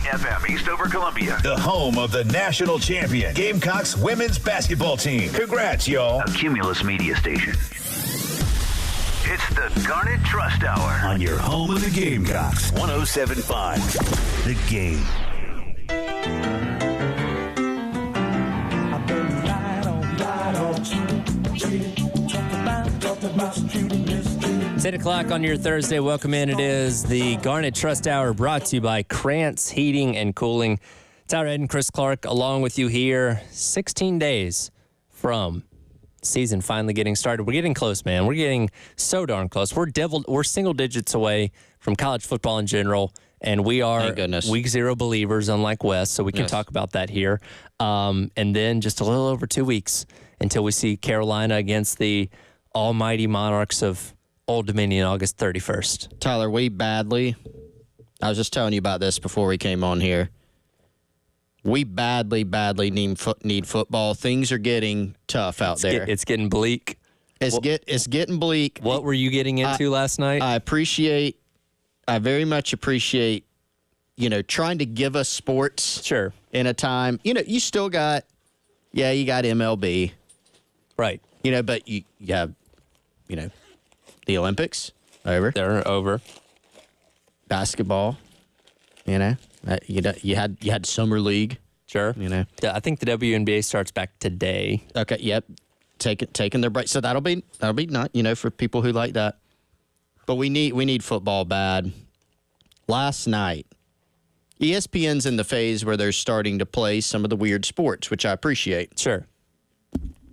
FM, Eastover, Columbia. The home of the national champion, Gamecocks women's basketball team. Congrats, y'all. A Cumulus media station. It's the Garnet Trust Hour. On your home of the Gamecocks. 107.5. The Game. It's 8 o'clock on your Thursday. Welcome in. It is the Garnet Trust Hour brought to you by Krantz Heating and Cooling. Tyler Ed and Chris Clark along with you here. 16 days from season finally getting started. We're getting close, man. We're getting so darn close. We're single digits away from college football in general, and we are week zero believers, unlike Wes, so we can talk about that here. And then just a little over 2 weeks until we see Carolina against the almighty Monarchs of Old Dominion, August 31st. Tyler, I was just telling you about this before we came on here. We badly need football. Things are getting tough out there. It's getting bleak. It's getting bleak. What were you getting into last night? I very much appreciate, trying to give us sports. Sure. In a time, you still got, you got MLB. Right. But you have, the Olympics over. They're over. Basketball, you had summer league. Sure. I think the WNBA starts back today. Okay. Yep. Taking their break. So that'll be not, for people who like that. But we need football bad. Last night, ESPN's in the phase where they're starting to play some of the weird sports, which I appreciate. Sure.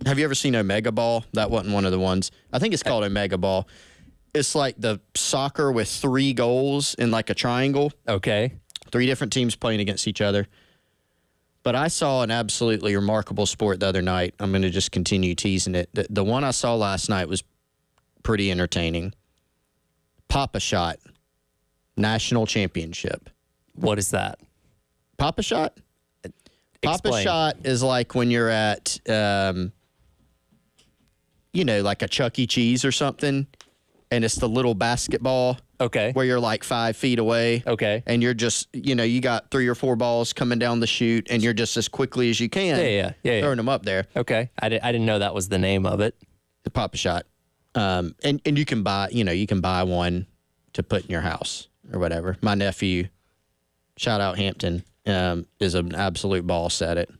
Have you ever seen Omega Ball? That wasn't one of the ones. I think it's called Omega Ball. It's like the soccer with 3 goals in like a triangle. Okay. 3 different teams playing against each other. But I saw an absolutely remarkable sport the other night. I'm going to just continue teasing it. The one I saw last night was pretty entertaining. Pop-A-Shot National Championship. What is that? Pop-A-Shot? Explain. Pop-A-Shot is like when you're at, like a Chuck E. Cheese or something, and it's the little basketball. Okay. Where you're like 5 feet away. Okay. And you're just, you got 3 or 4 balls coming down the chute, and you're just as quickly as you can throwing them up there. Okay. I didn't know that was the name of it. The Pop-A-Shot. And you can buy one to put in your house or whatever. My nephew, shout out Hampton, is an absolute boss at it.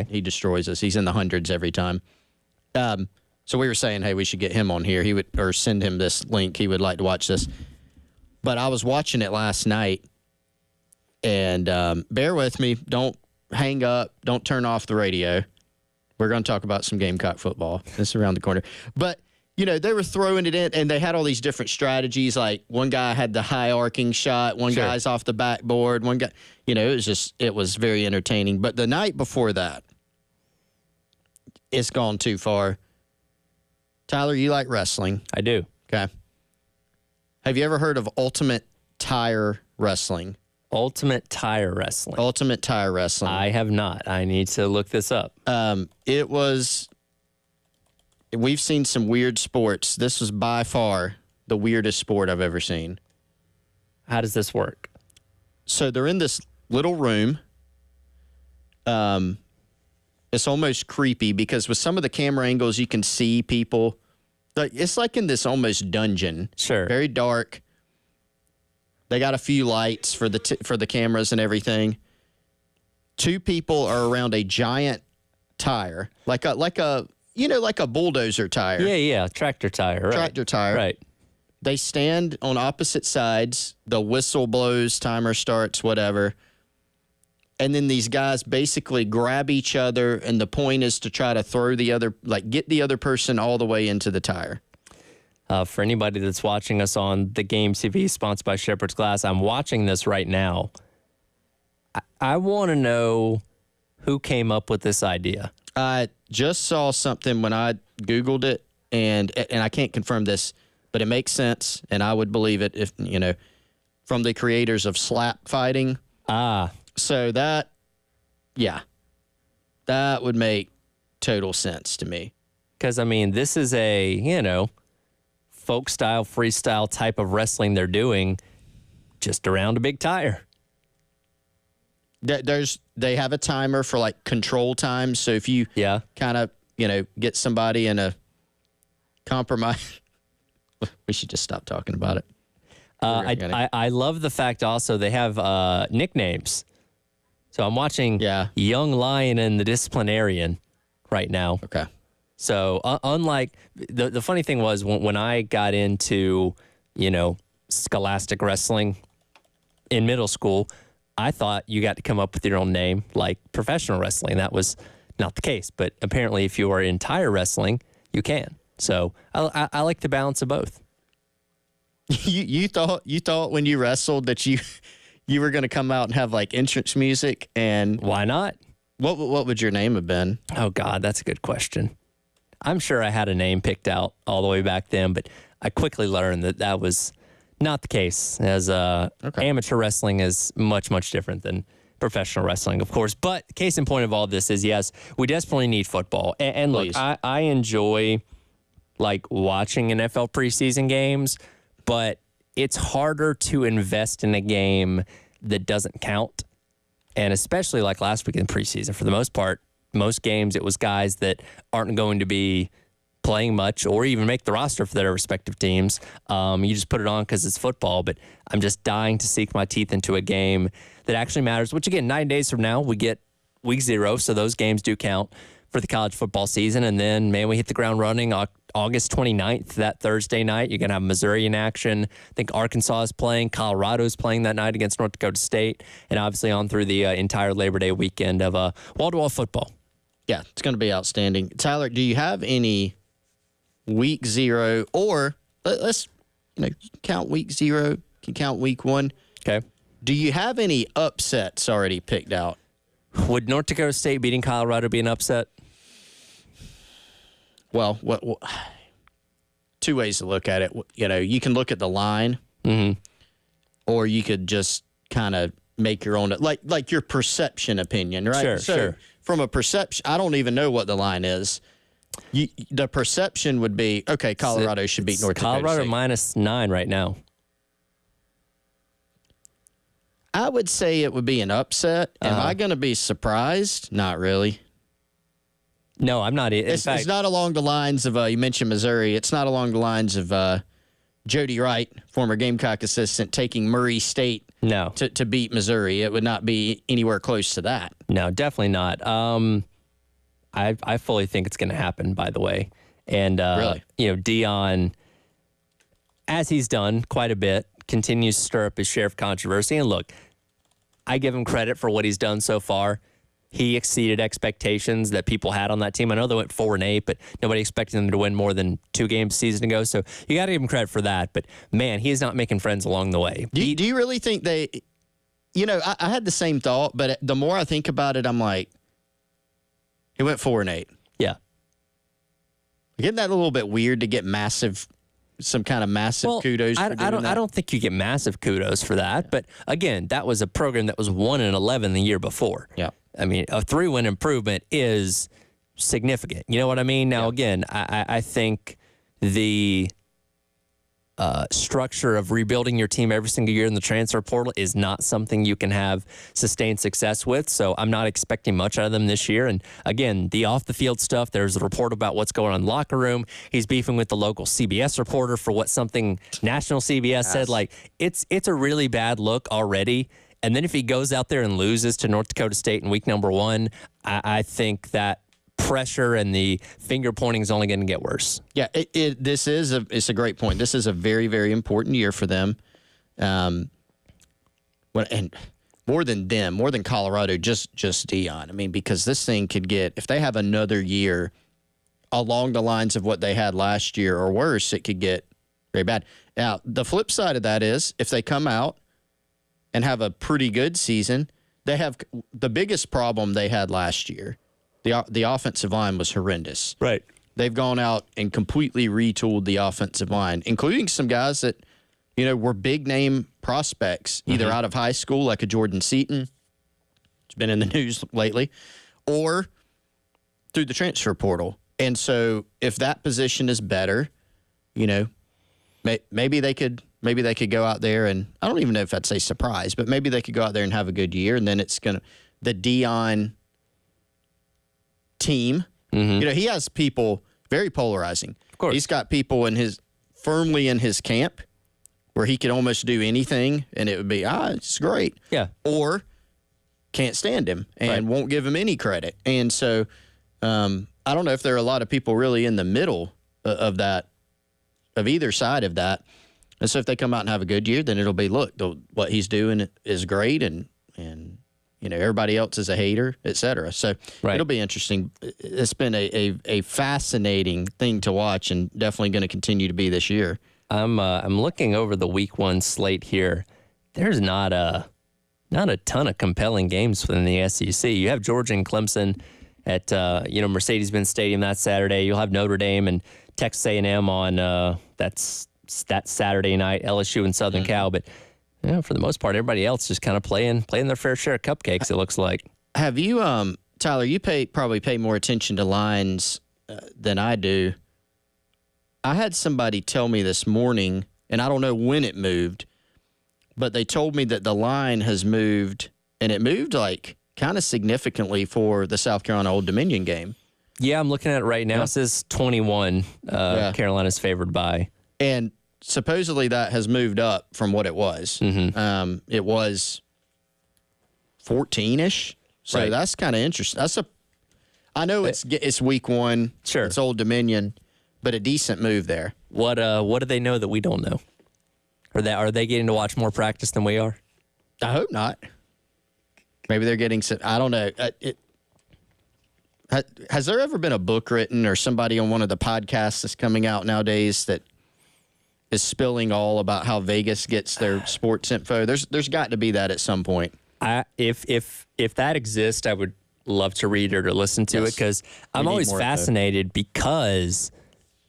He destroys us. He's in the hundreds every time. So we were saying, hey, we should get him on here. He would, or send him this link. He would like to watch this. But I was watching it last night, and bear with me. Don't hang up. Don't turn off the radio. We're going to talk about some Gamecock football. It's around the corner. But, they were throwing it in, and they had all these different strategies. Like one guy had the high arcing shot. One guy's off the backboard. One guy, it was very entertaining. But the night before that, it's gone too far. Tyler, you like wrestling. I do. Okay. Have you ever heard of Ultimate Tire Wrestling? Ultimate Tire Wrestling. Ultimate Tire Wrestling. I have not. I need to look this up. We've seen some weird sports. This was by far the weirdest sport I've ever seen. How does this work? So they're in this little room. It's almost creepy because with some of the camera angles, you can see people. It's like in this almost dungeon. Sure. Very dark. They got a few lights for the cameras and everything. 2 people are around a giant tire, like a bulldozer tire. Yeah, tractor tire. Right. Tractor tire. Right. They stand on opposite sides. The whistle blows, timer starts, whatever. And then these guys basically grab each other, and the point is to try to throw get the other person all the way into the tire. For anybody that's watching us on the Game TV, sponsored by Shepherd's Glass, I'm watching this right now. I want to know who came up with this idea. I just saw something when I Googled it, and I can't confirm this, but it makes sense, and I would believe it if, from the creators of slap fighting. So that would make total sense to me. Because, this is a, folk style, freestyle type of wrestling they're doing just around a big tire. They have a timer for like control time. So if you kind of, get somebody in a compromise, we should just stop talking about it. I love the fact also they have nicknames. So I'm watching Young Lion and the Disciplinarian right now. Okay. So unlike the funny thing was when I got into, scholastic wrestling in middle school, I thought you got to come up with your own name like professional wrestling. That was not the case. But apparently if you are in tire wrestling, you can. So I like the balance of both. You thought when you wrestled that you were going to come out and have like entrance music, and why not? What would your name have been? Oh God, that's a good question. I'm sure I had a name picked out all the way back then, but I quickly learned that was not the case, as amateur wrestling is much, much different than professional wrestling, of course. But case in point of all this is, yes, we desperately need football. And look, I enjoy like watching NFL preseason games, but it's harder to invest in a game that doesn't count. And especially like last week in preseason, for the most part, most games it was guys that aren't going to be playing much or even make the roster for their respective teams. You just put it on because it's football, but I'm just dying to sink my teeth into a game that actually matters, which again, 9 days from now, we get week 0, so those games do count for the college football season. And then, man, we hit the ground running August 29th, that Thursday night. You're going to have Missouri in action. I think Arkansas is playing. Colorado's playing that night against North Dakota State. And obviously on through the entire Labor Day weekend of wall-to-wall football. Yeah, it's going to be outstanding. Tyler, do you have any week 0, or let's count week 0, can count week 1. Okay. Do you have any upsets already picked out? Would North Dakota State beating Colorado be an upset? Well, two ways to look at it. You can look at the line, or you could just kind of make your own, like your perception opinion, right? Sure. From a perception, I don't even know what the line is. The perception would be, okay, Colorado should beat North Dakota Colorado State. -9 right now. I would say it would be an upset. Am I going to be surprised? Not really. No, I'm not. It's not along the lines of, you mentioned Missouri. It's not along the lines of Jody Wright, former Gamecock assistant, taking Murray State to beat Missouri. It would not be anywhere close to that. No, definitely not. I fully think it's going to happen, by the way. And, really? Deion, as he's done quite a bit, continues to stir up his share of controversy. And look, I give him credit for what he's done so far. He exceeded expectations that people had on that team. I know they went 4-8, but nobody expected them to win more than 2 games a season ago. So you got to give him credit for that. But, man, he is not making friends along the way. Do you really think they – I had the same thought, but the more I think about it, I'm like, he went 4-8. Yeah. Isn't that a little bit weird to get some kind of massive kudos for doing that? I don't think you get massive kudos for that. But, again, that was a program that was 1-11 the year before. Yeah. I mean, a 3-win improvement is significant. You know what I mean? Now, again, I think the structure of rebuilding your team every single year in the transfer portal is not something you can have sustained success with. So I'm not expecting much out of them this year. And again, the off-the-field stuff, there's a report about what's going on in the locker room. He's beefing with the local CBS reporter for what something national CBS said. Like, it's a really bad look already. And then if he goes out there and loses to North Dakota State in week number 1, I think that pressure and the finger pointing is only going to get worse. Yeah, it's a great point. This is a very, very important year for them. And more than Colorado, just Deion. I mean, because this thing could get, if they have another year along the lines of what they had last year or worse, it could get very bad. Now, the flip side of that is if they come out and have a pretty good season, they have the biggest problem they had last year. The offensive line was horrendous. Right. They've gone out and completely retooled the offensive line, including some guys that, were big name prospects, either out of high school, like a Jordan Seaton, who's been in the news lately, or through the transfer portal. And so if that position is better, maybe they could maybe they could go out there and I don't even know if I'd say surprise, but maybe they could go out there and have a good year, and then it's the Dion team. You know, he has people very polarizing. Of course. He's got people firmly in his camp where he could almost do anything and it would be, it's great. Yeah. Or can't stand him and won't give him any credit. And so I don't know if there are a lot of people really in the middle of that, of either side of that. And so if they come out and have a good year, then it'll be, look, what he's doing is great, and you know, everybody else is a hater, et cetera. So it'll be interesting. It's been a fascinating thing to watch, and definitely going to continue to be this year. I'm looking over the week 1 slate here. There's not a ton of compelling games within the SEC. You have Georgia and Clemson at Mercedes-Benz Stadium that Saturday. You'll have Notre Dame and Texas A&M on that Saturday night. LSU and Southern Cal, but for the most part, everybody else just kind of playing their fair share of cupcakes. It looks like. Have you, Tyler? You probably pay more attention to lines than I do. I had somebody tell me this morning, and I don't know when it moved, but they told me that the line has moved, and it moved like kind of significantly for the South Carolina Old Dominion game. Yeah, I'm looking at it right now. Yeah. It says 21. Carolina's favored by. And supposedly that has moved up from what it was. It was 14-ish. So that's kind of interesting. I know it's week 1. Sure. It's Old Dominion, but a decent move there. What do they know that we don't know? Are they getting to watch more practice than we are? I hope not. Maybe they're getting some, I don't know. Has there ever been a book written or somebody on one of the podcasts that's coming out nowadays that is spilling all about how Vegas gets their sports info? There's got to be that at some point. If that exists, I would love to read it or listen to it, because I'm always fascinated because,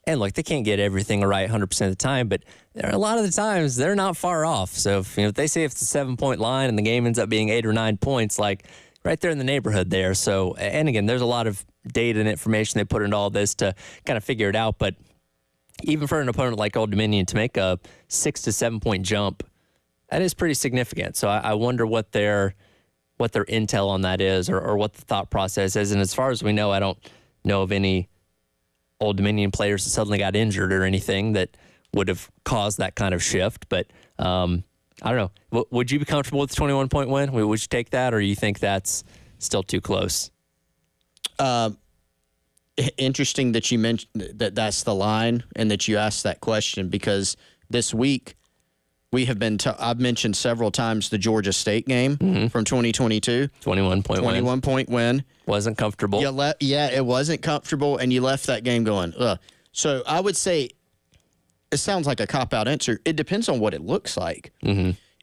and look, they can't get everything right 100% of the time, but there are a lot of the times they're not far off. So if they say it's a 7-point line and the game ends up being 8 or 9 points, like right there in the neighborhood there. So, and again, there's a lot of data and information they put into all this to kind of figure it out, but even for an opponent like Old Dominion to make a 6 to 7 point jump, that is pretty significant. So I wonder what their intel on that is, or what the thought process is. And as far as we know, I don't know of any Old Dominion players that suddenly got injured or anything that would have caused that kind of shift. But I don't know. Would you be comfortable with the 21-point win? Would you take that, or you think that's still too close? Interesting that you mentioned that's the line and that you asked that question, because this week we have been I've mentioned several times the Georgia State game from 2022. 21-point win. Wasn't comfortable. It wasn't comfortable, and you left that game going, ugh. So I would say, it sounds like a cop-out answer. It depends on what it looks like.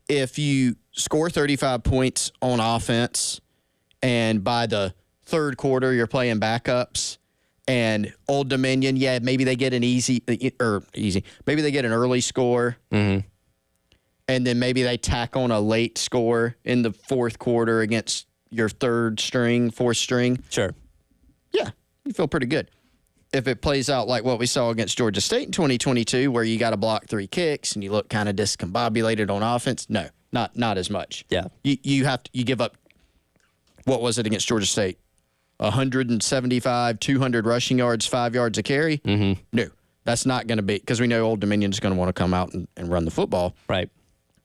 If you score 35 points on offense, and by the third quarter you're playing backups, and Old Dominion, maybe they get an maybe they get an early score, and then maybe they tack on a late score in the fourth quarter against your fourth string. Sure. Yeah, you feel pretty good. If it plays out like what we saw against Georgia State in 2022, where you got to block 3 kicks and you look kind of discombobulated on offense, no, not as much. Yeah. You give up, what was it against Georgia State? 175, 200 rushing yards, 5 yards a carry? No, that's not going to be, because we know Old Dominion is going to want to come out and run the football. Right.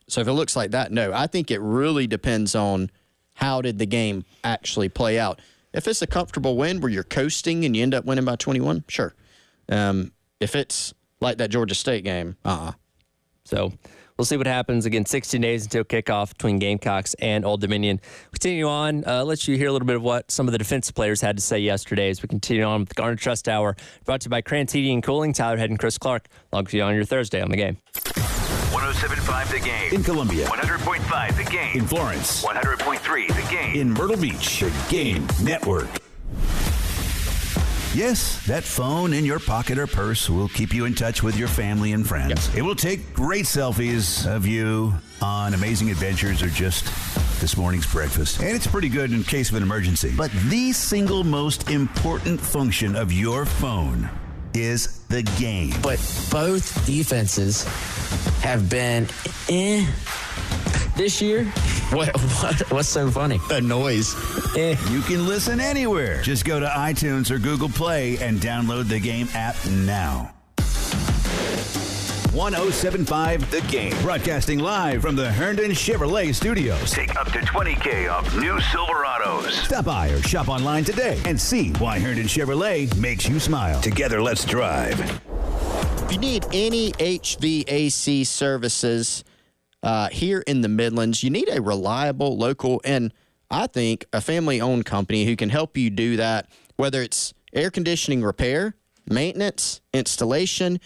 So if it looks like that, no. I think it really depends on how did the game actually play out. If it's a comfortable win where you're coasting and you end up winning by 21, sure. If it's like that Georgia State game, So we'll see what happens. Again, 16 days until kickoff between Gamecocks and Old Dominion. Continue on. Let you hear a little bit of what some of the defensive players had to say yesterday as we continue on with the Garnet Trust Hour, brought to you by Krantz Heating and Cooling. Tyler Head and Chris Clark, along with you on your Thursday on The Game. 107.5 The Game. In Columbia. 100.5 The Game. In Florence. 100.3 The Game. In Myrtle Beach. The Game Network. Yes, that phone in your pocket or purse will keep you in touch with your family and friends. Yep. It will take great selfies of you on amazing adventures or just this morning's breakfast. And it's pretty good in case of an emergency. But the single most important function of your phone is the game. But both defenses have been this year. What's so funny? The noise. You can listen anywhere. Just go to iTunes or Google Play and download the Game app now. 1075 The Game. Broadcasting live from the Herndon Chevrolet Studios. Take up to $20,000 off new Silverados. Stop by or shop online today and see why Herndon Chevrolet makes you smile. Together, let's drive. If you need any HVAC services here in the Midlands, you need a reliable, local, and I think a family-owned company who can help you do that, whether it's air conditioning repair, maintenance, installation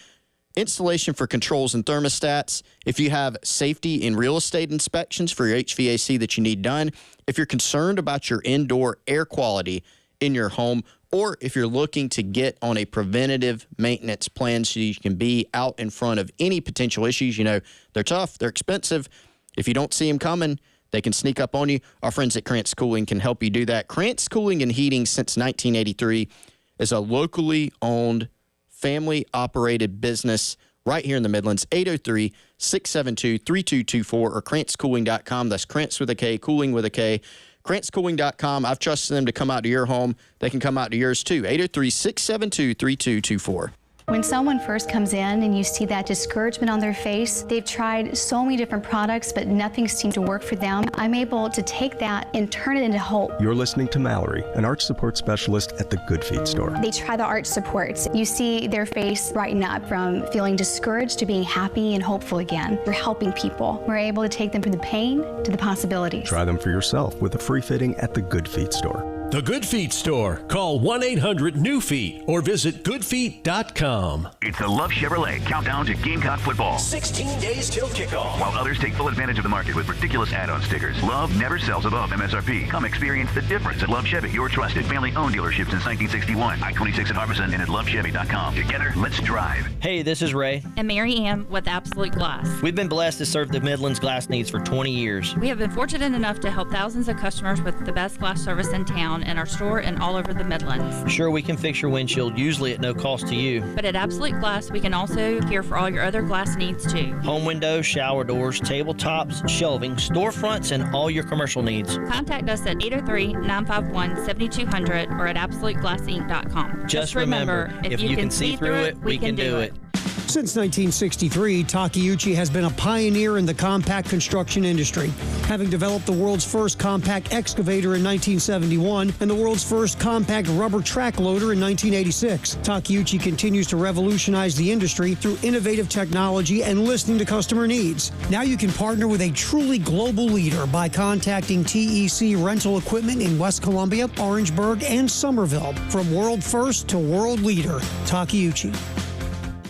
for controls and thermostats, if you have safety and real estate inspections for your HVAC that you need done, if you're concerned about your indoor air quality in your home, or if you're looking to get on a preventative maintenance plan so you can be out in front of any potential issues. You know, they're tough, they're expensive. If you don't see them coming, they can sneak up on you. Our friends at Krantz Cooling can help you do that. Krantz Cooling and Heating since 1983 is a locally owned, family-operated business right here in the Midlands. 803-672-3224 or KrantzCooling.com. That's Krantz with a K, Cooling with a K. KrantzCooling.com. I've trusted them to come out to your home. They can come out to yours too. 803-672-3224. When someone first comes in and you see that discouragement on their face, they've tried so many different products, but nothing seemed to work for them. I'm able to take that and turn it into hope. You're listening to Mallory, an arch support specialist at the Good Feet store. They try the arch supports. You see their face brighten up from feeling discouraged to being happy and hopeful again. We're helping people. We're able to take them from the pain to the possibilities. Try them for yourself with a free fitting at the Good Feet store. The Good Feet store. Call 1-800-NEW-FEET or visit goodfeet.com. It's the Love Chevrolet countdown to Gamecock football. 16 days till kickoff. While others take full advantage of the market with ridiculous add-on stickers, Love never sells above MSRP. Come experience the difference at Love Chevy, your trusted family-owned dealership since 1961. I-26 at Harbison and at lovechevy.com. Together, let's drive. Hey, this is Ray. And Mary Ann with Absolute Glass. We've been blessed to serve the Midlands glass needs for 20 years. We have been fortunate enough to help thousands of customers with the best glass service in town in our store and all over the Midlands. Sure, we can fix your windshield, usually at no cost to you. But at Absolute Glass, we can also care for all your other glass needs too. Home windows, shower doors, tabletops, shelving, storefronts, and all your commercial needs. Contact us at 803-951-7200 or at absoluteglassinc.com. Just remember, if you can see through it, we can do it. Since 1963, Takeuchi has been a pioneer in the compact construction industry, having developed the world's first compact excavator in 1971 and the world's first compact rubber track loader in 1986. Takeuchi continues to revolutionize the industry through innovative technology and listening to customer needs. Now you can partner with a truly global leader by contacting TEC Rental Equipment in West Columbia, Orangeburg, and Somerville. From world first to world leader, Takeuchi.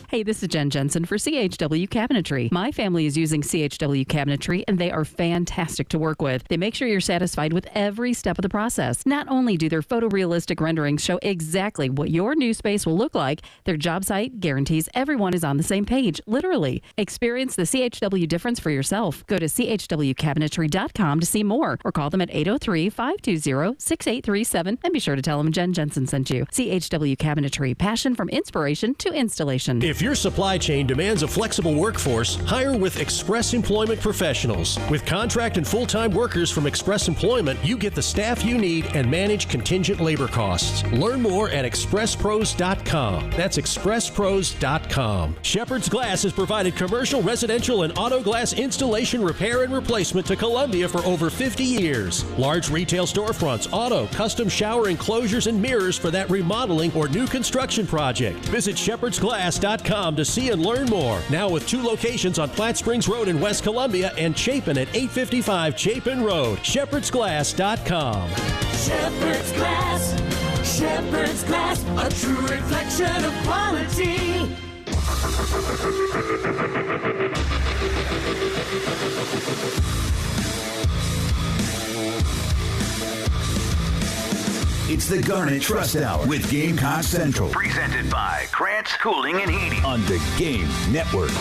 Hey, this is Jen Jensen for CHW Cabinetry. My family is using CHW Cabinetry, and they are fantastic to work with. They make sure you're satisfied with every step of the process. Not only do their photorealistic renderings show exactly what your new space will look like, their job site guarantees everyone is on the same page, literally. Experience the CHW difference for yourself. Go to chwcabinetry.com to see more, or call them at 803-520-6837, and be sure to tell them Jen Jensen sent you. CHW Cabinetry, passion from inspiration to installation. If your supply chain demands a flexible workforce, hire with Express Employment Professionals. With contract and full-time workers from Express Employment, you get the staff you need and manage contingent labor costs. Learn more at expresspros.com. That's expresspros.com. Shepherd's Glass has provided commercial, residential, and auto glass installation, repair, and replacement to Columbia for over 50 years. Large retail storefronts, auto, custom shower enclosures, and mirrors for that remodeling or new construction project. Visit shepherdsglass.com to see and learn more. Now with 2 locations on Platte Springs Road in West Columbia and Chapin at 855 Chapin Road. shepherdsglass.com. Shepherd's Glass. Shepherd's Glass. A true reflection of quality. It's the Garnet Trust Hour with Gamecock Central. Presented by Krantz Cooling and Heating on the Game Network.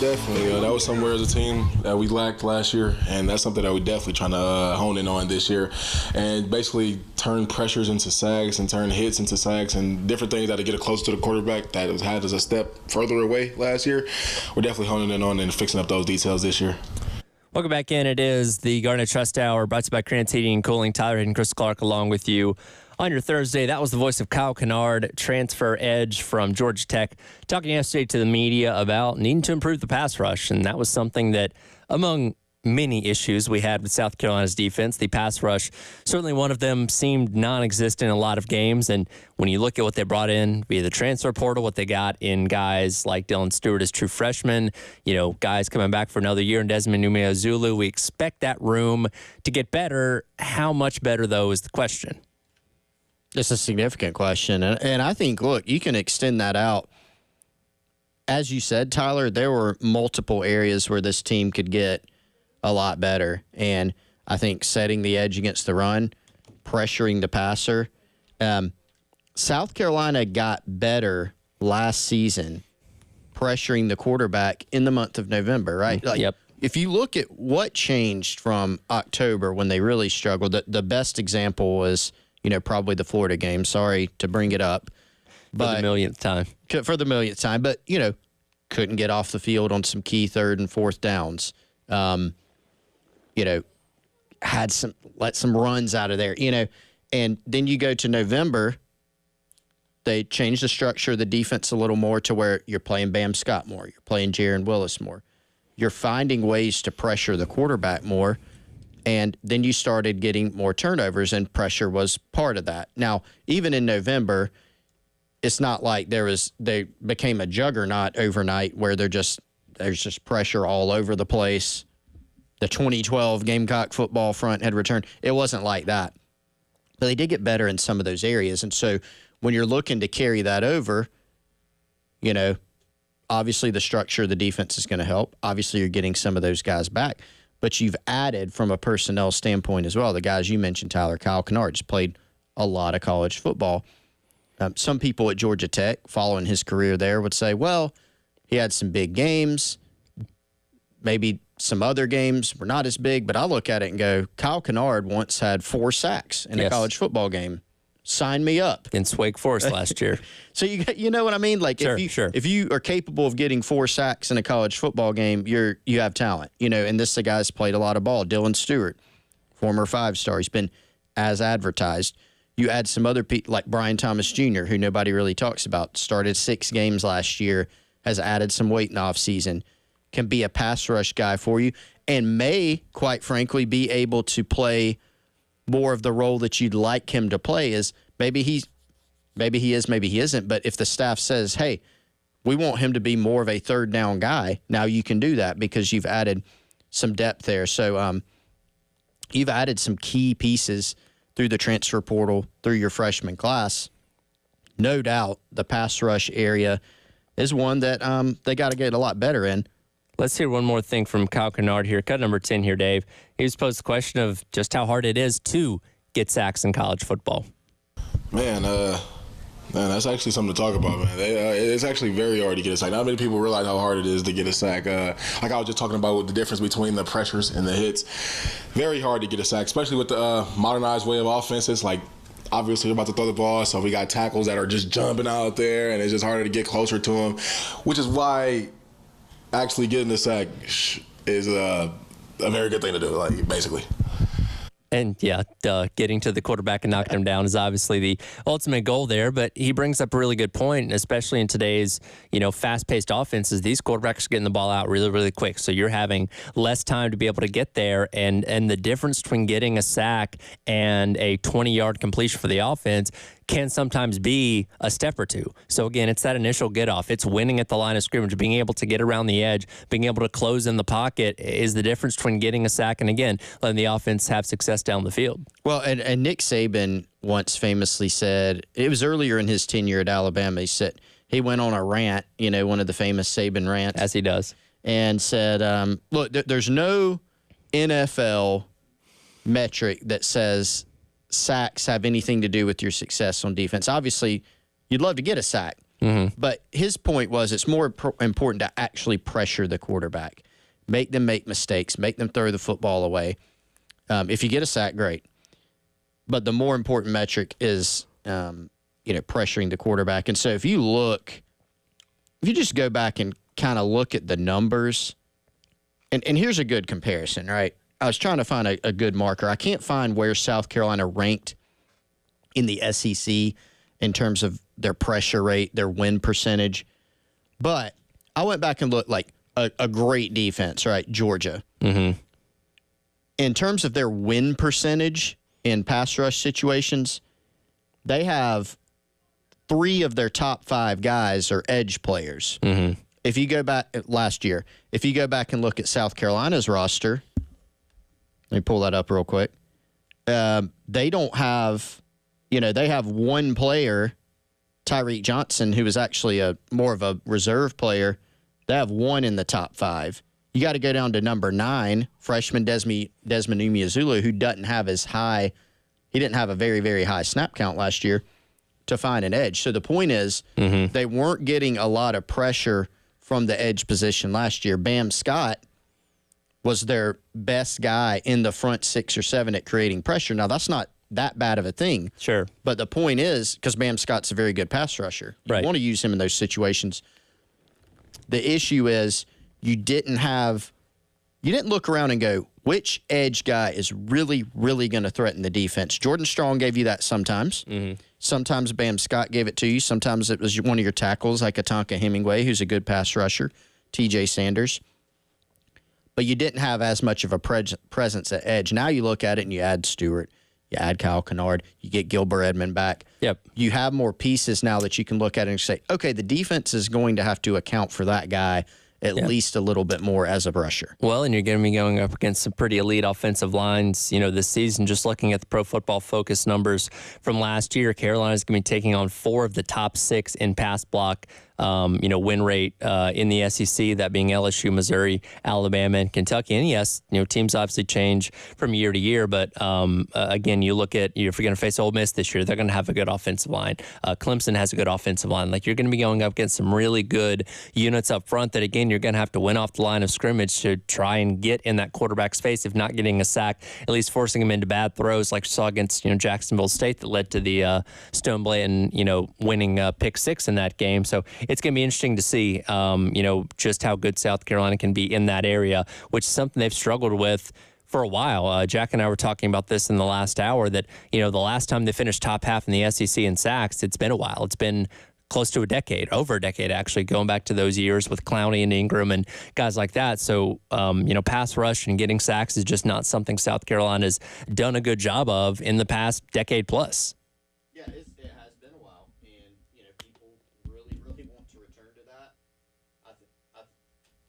definitely. That was somewhere as a team that we lacked last year, and that's something that we're definitely trying to hone in on this year, and basically turn pressures into sacks and turn hits into sacks and different things that to get it close to the quarterback that had us a step further away last year. We're definitely honing in on and fixing up those details this year. Welcome back in. It is the Garnet Trust Hour brought to you by Krantz Heating and Cooling. Tyler and Chris Clark along with you on your Thursday. That was the voice of Kyle Kennard, transfer edge from Georgia Tech, talking yesterday to the media about needing to improve the pass rush. And that was something that, among many issues we had with South Carolina's defense, the pass rush, certainly one of them, seemed non-existent in a lot of games. And when you look at what they brought in via the transfer portal, what they got in guys like Dylan Stewart as true freshmen, guys coming back for another year, and Desmond Umeozulu, we expect that room to get better. How much better, though, is the question. It's a significant question. And I think, look, you can extend that out. As you said, Tyler, there were multiple areas where this team could get a lot better. And I think setting the edge against the run, pressuring the passer. South Carolina got better last season pressuring the quarterback in the month of November, right? Yep. If you look at what changed from October when they really struggled, the best example was probably the Florida game. Sorry to bring it up. But for the millionth time. For the millionth time. But, couldn't get off the field on some key third and fourth downs. Let some runs out of there, And then you go to November, they changed the structure of the defense a little more to where you're playing Bam Scott more. You're playing Jaron Willis more. You're finding ways to pressure the quarterback more. And then you started getting more turnovers, and pressure was part of that. Now, even in November, it's not like they became a juggernaut overnight where there's just pressure all over the place. The 2012 Gamecock football front had returned. It wasn't like that. But they did get better in some of those areas. And so when you're looking to carry that over, obviously the structure of the defense is going to help. Obviously you're getting some of those guys back. But you've added from a personnel standpoint as well. The guys you mentioned, Tyler, Kyle Kennard, just played a lot of college football. Some people at Georgia Tech, following his career there, would say, well, he had some big games. Maybe some other games were not as big. But I look at it and go, Kyle Kennard once had 4 sacks in a college football game. Sign me up. Against Wake Forest last year. So you know what I mean? Like if you are capable of getting 4 sacks in a college football game, you have talent. And this guy's played a lot of ball. Dylan Stewart, former 5-star, he's been as advertised. You add some other people like Brian Thomas Jr., who nobody really talks about, started 6 games last year, has added some weight in the offseason, can be a pass rush guy for you, and may, quite frankly, be able to play more of the role that you'd like him to play. Is maybe he is, maybe he isn't. But if the staff says, hey, we want him to be more of a third down guy, now you can do that because you've added some depth there. So you've added some key pieces through the transfer portal, through your freshman class. No doubt the pass rush area is one that they got to get a lot better in. Let's hear one more thing from Kyle Kennard here. Cut number 10 here, Dave. He was posed the question of just how hard it is to get sacks in college football. Man, that's actually something to talk about, man. It's actually very hard to get a sack. Not many people realize how hard it is to get a sack. Like I was just talking about the difference between the pressures and the hits. Very hard to get a sack, especially with the modernized way of offenses. Like, obviously, we're about to throw the ball, so we got tackles that are just jumping out there, and it's just harder to get closer to them, which is why actually getting the sack is a very good thing to do, like, basically. And, getting to the quarterback and knocking him down is obviously the ultimate goal there. But he brings up a really good point, and especially in today's, fast-paced offenses, these quarterbacks are getting the ball out really, really quick. So you're having less time to be able to get there. And the difference between getting a sack and a 20-yard completion for the offense can sometimes be a step or two. So, again, it's that initial get-off. It's winning at the line of scrimmage, being able to get around the edge, being able to close in the pocket is the difference between getting a sack and, again, letting the offense have success down the field. Well, and Nick Saban once famously said, it was earlier in his tenure at Alabama, he went on a rant, one of the famous Saban rants. As he does. And said, look, there's no NFL metric that says sacks have anything to do with your success on defense. Obviously, you'd love to get a sack, But his point was it's more important to actually pressure the quarterback, make them make mistakes, make them throw the football away. If you get a sack, great. But the more important metric is, pressuring the quarterback. And so if you just go back and kind of look at the numbers, and here's a good comparison, right? I was trying to find a good marker. I can't find where South Carolina ranked in the SEC in terms of their pressure rate, their win percentage. But I went back and looked like a great defense, right? Georgia. Mm-hmm. In terms of their win percentage in pass rush situations, they have 3 of their top 5 guys are edge players. Mm-hmm. If you go back last year, if you go back and look at South Carolina's roster, let me pull that up real quick. They don't have, they have one player, Tyreek Johnson, who is actually more of a reserve player. They have one in the top 5. You got to go down to number 9, freshman Desmond Umeozulu, who doesn't have as high. He didn't have a very, very high snap count last year to find an edge. So the point is, they weren't getting a lot of pressure from the edge position last year. Bam Scott was their best guy in the front 6 or 7 at creating pressure. Now, that's not that bad of a thing. Sure. But the point is, because Bam Scott's a very good pass rusher, you want to use him in those situations. The issue is you didn't look around and go, which edge guy is really, really going to threaten the defense? Jordan Strong gave you that sometimes. Sometimes Bam Scott gave it to you. Sometimes it was one of your tackles like Atonka Hemingway, who's a good pass rusher, TJ Sanders. But you didn't have as much of a presence at edge. Now you look at it and you add Stewart, you add Kyle Kennard, you get Gilbert Edmond back. Yep. You have more pieces now that you can look at it and say, okay, the defense is going to have to account for that guy at least a little bit more as a rusher. Well, and you're going to be going up against some pretty elite offensive lines, this season. Just looking at the Pro Football Focus numbers from last year, Carolina's going to be taking on 4 of the top 6 in pass block, win rate in the SEC, that being LSU, Missouri, Alabama, and Kentucky. And yes, teams obviously change from year to year, but again, you look at, if you're going to face Ole Miss this year, they're going to have a good offensive line. Clemson has a good offensive line. Like, you're going to be going up against some really good units up front that, again, you're going to have to win off the line of scrimmage to try and get in that quarterback's face, if not getting a sack, at least forcing him into bad throws like you saw against Jacksonville State that led to the Stone Blanton winning pick 6 in that game. So it's going to be interesting to see just how good South Carolina can be in that area, which is something they've struggled with for a while. Jack and I were talking about this in the last hour, that the last time they finished top half in the SEC in sacks, it's been a while. It's been close to over a decade, actually, going back to those years with Clowney and Ingram and guys like that. So, pass rush and getting sacks is just not something South Carolina's done a good job of in the past decade plus. Yeah, it has been a while, and, people really, really want to return to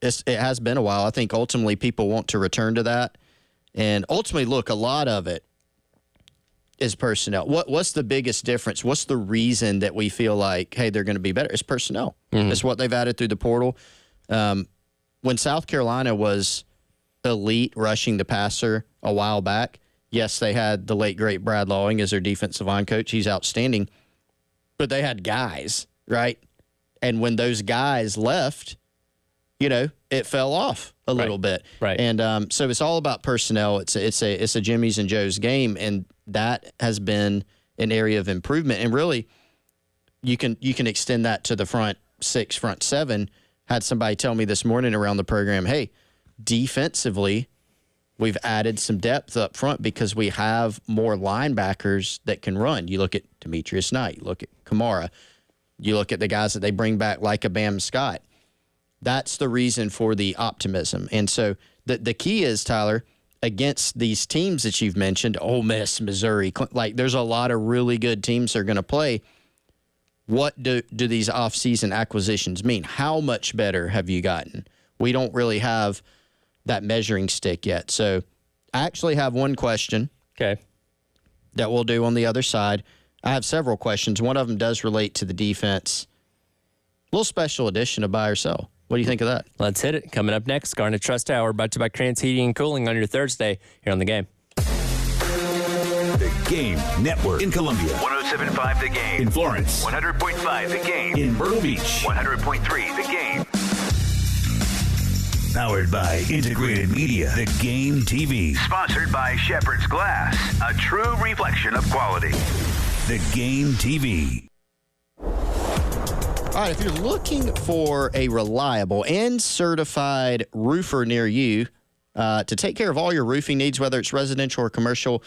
that. It has been a while. I think ultimately people want to return to that. And ultimately, look, a lot of it is personnel. What's the biggest difference? What's the reason that we feel like, hey, they're going to be better? It's personnel. It's what they've added through the portal. When South Carolina was elite rushing the passer a while back, yes, they had the late, great Brad Lawing as their defensive line coach. He's outstanding. But they had guys, right? And when those guys left, it fell off a little bit. Right. And so it's all about personnel. It's a Jimmy's and Joe's game, and that has been an area of improvement. And really, you can extend that to the front 6, front 7. Had somebody tell me this morning around the program, hey, defensively, we've added some depth up front because we have more linebackers that can run. You look at Demetrius Knight, you look at Kamara, you look at the guys that they bring back like a Bam Scott. That's the reason for the optimism. And so the key is, Tyler, against these teams that you've mentioned, Ole Miss, Missouri, there's a lot of really good teams that are going to play. What do these offseason acquisitions mean? How much better have you gotten? We don't really have that measuring stick yet. So I actually have one question that we'll do on the other side. I have several questions. One of them does relate to the defense. A little special edition of Buy or Sell. What do you think of that? Let's hit it. Coming up next, Garnet Trust Hour, brought to you by Krantz Heating and Cooling on your Thursday here on The Game. The Game Network. In Columbia. 107.5 The Game. In Florence. 100.5 The Game. In Myrtle Beach. 100.3 The Game. Powered by Integrated Media. The Game TV. Sponsored by Shepherd's Glass, a true reflection of quality. The Game TV. All right, if you're looking for a reliable and certified roofer near you to take care of all your roofing needs, whether it's residential or commercial,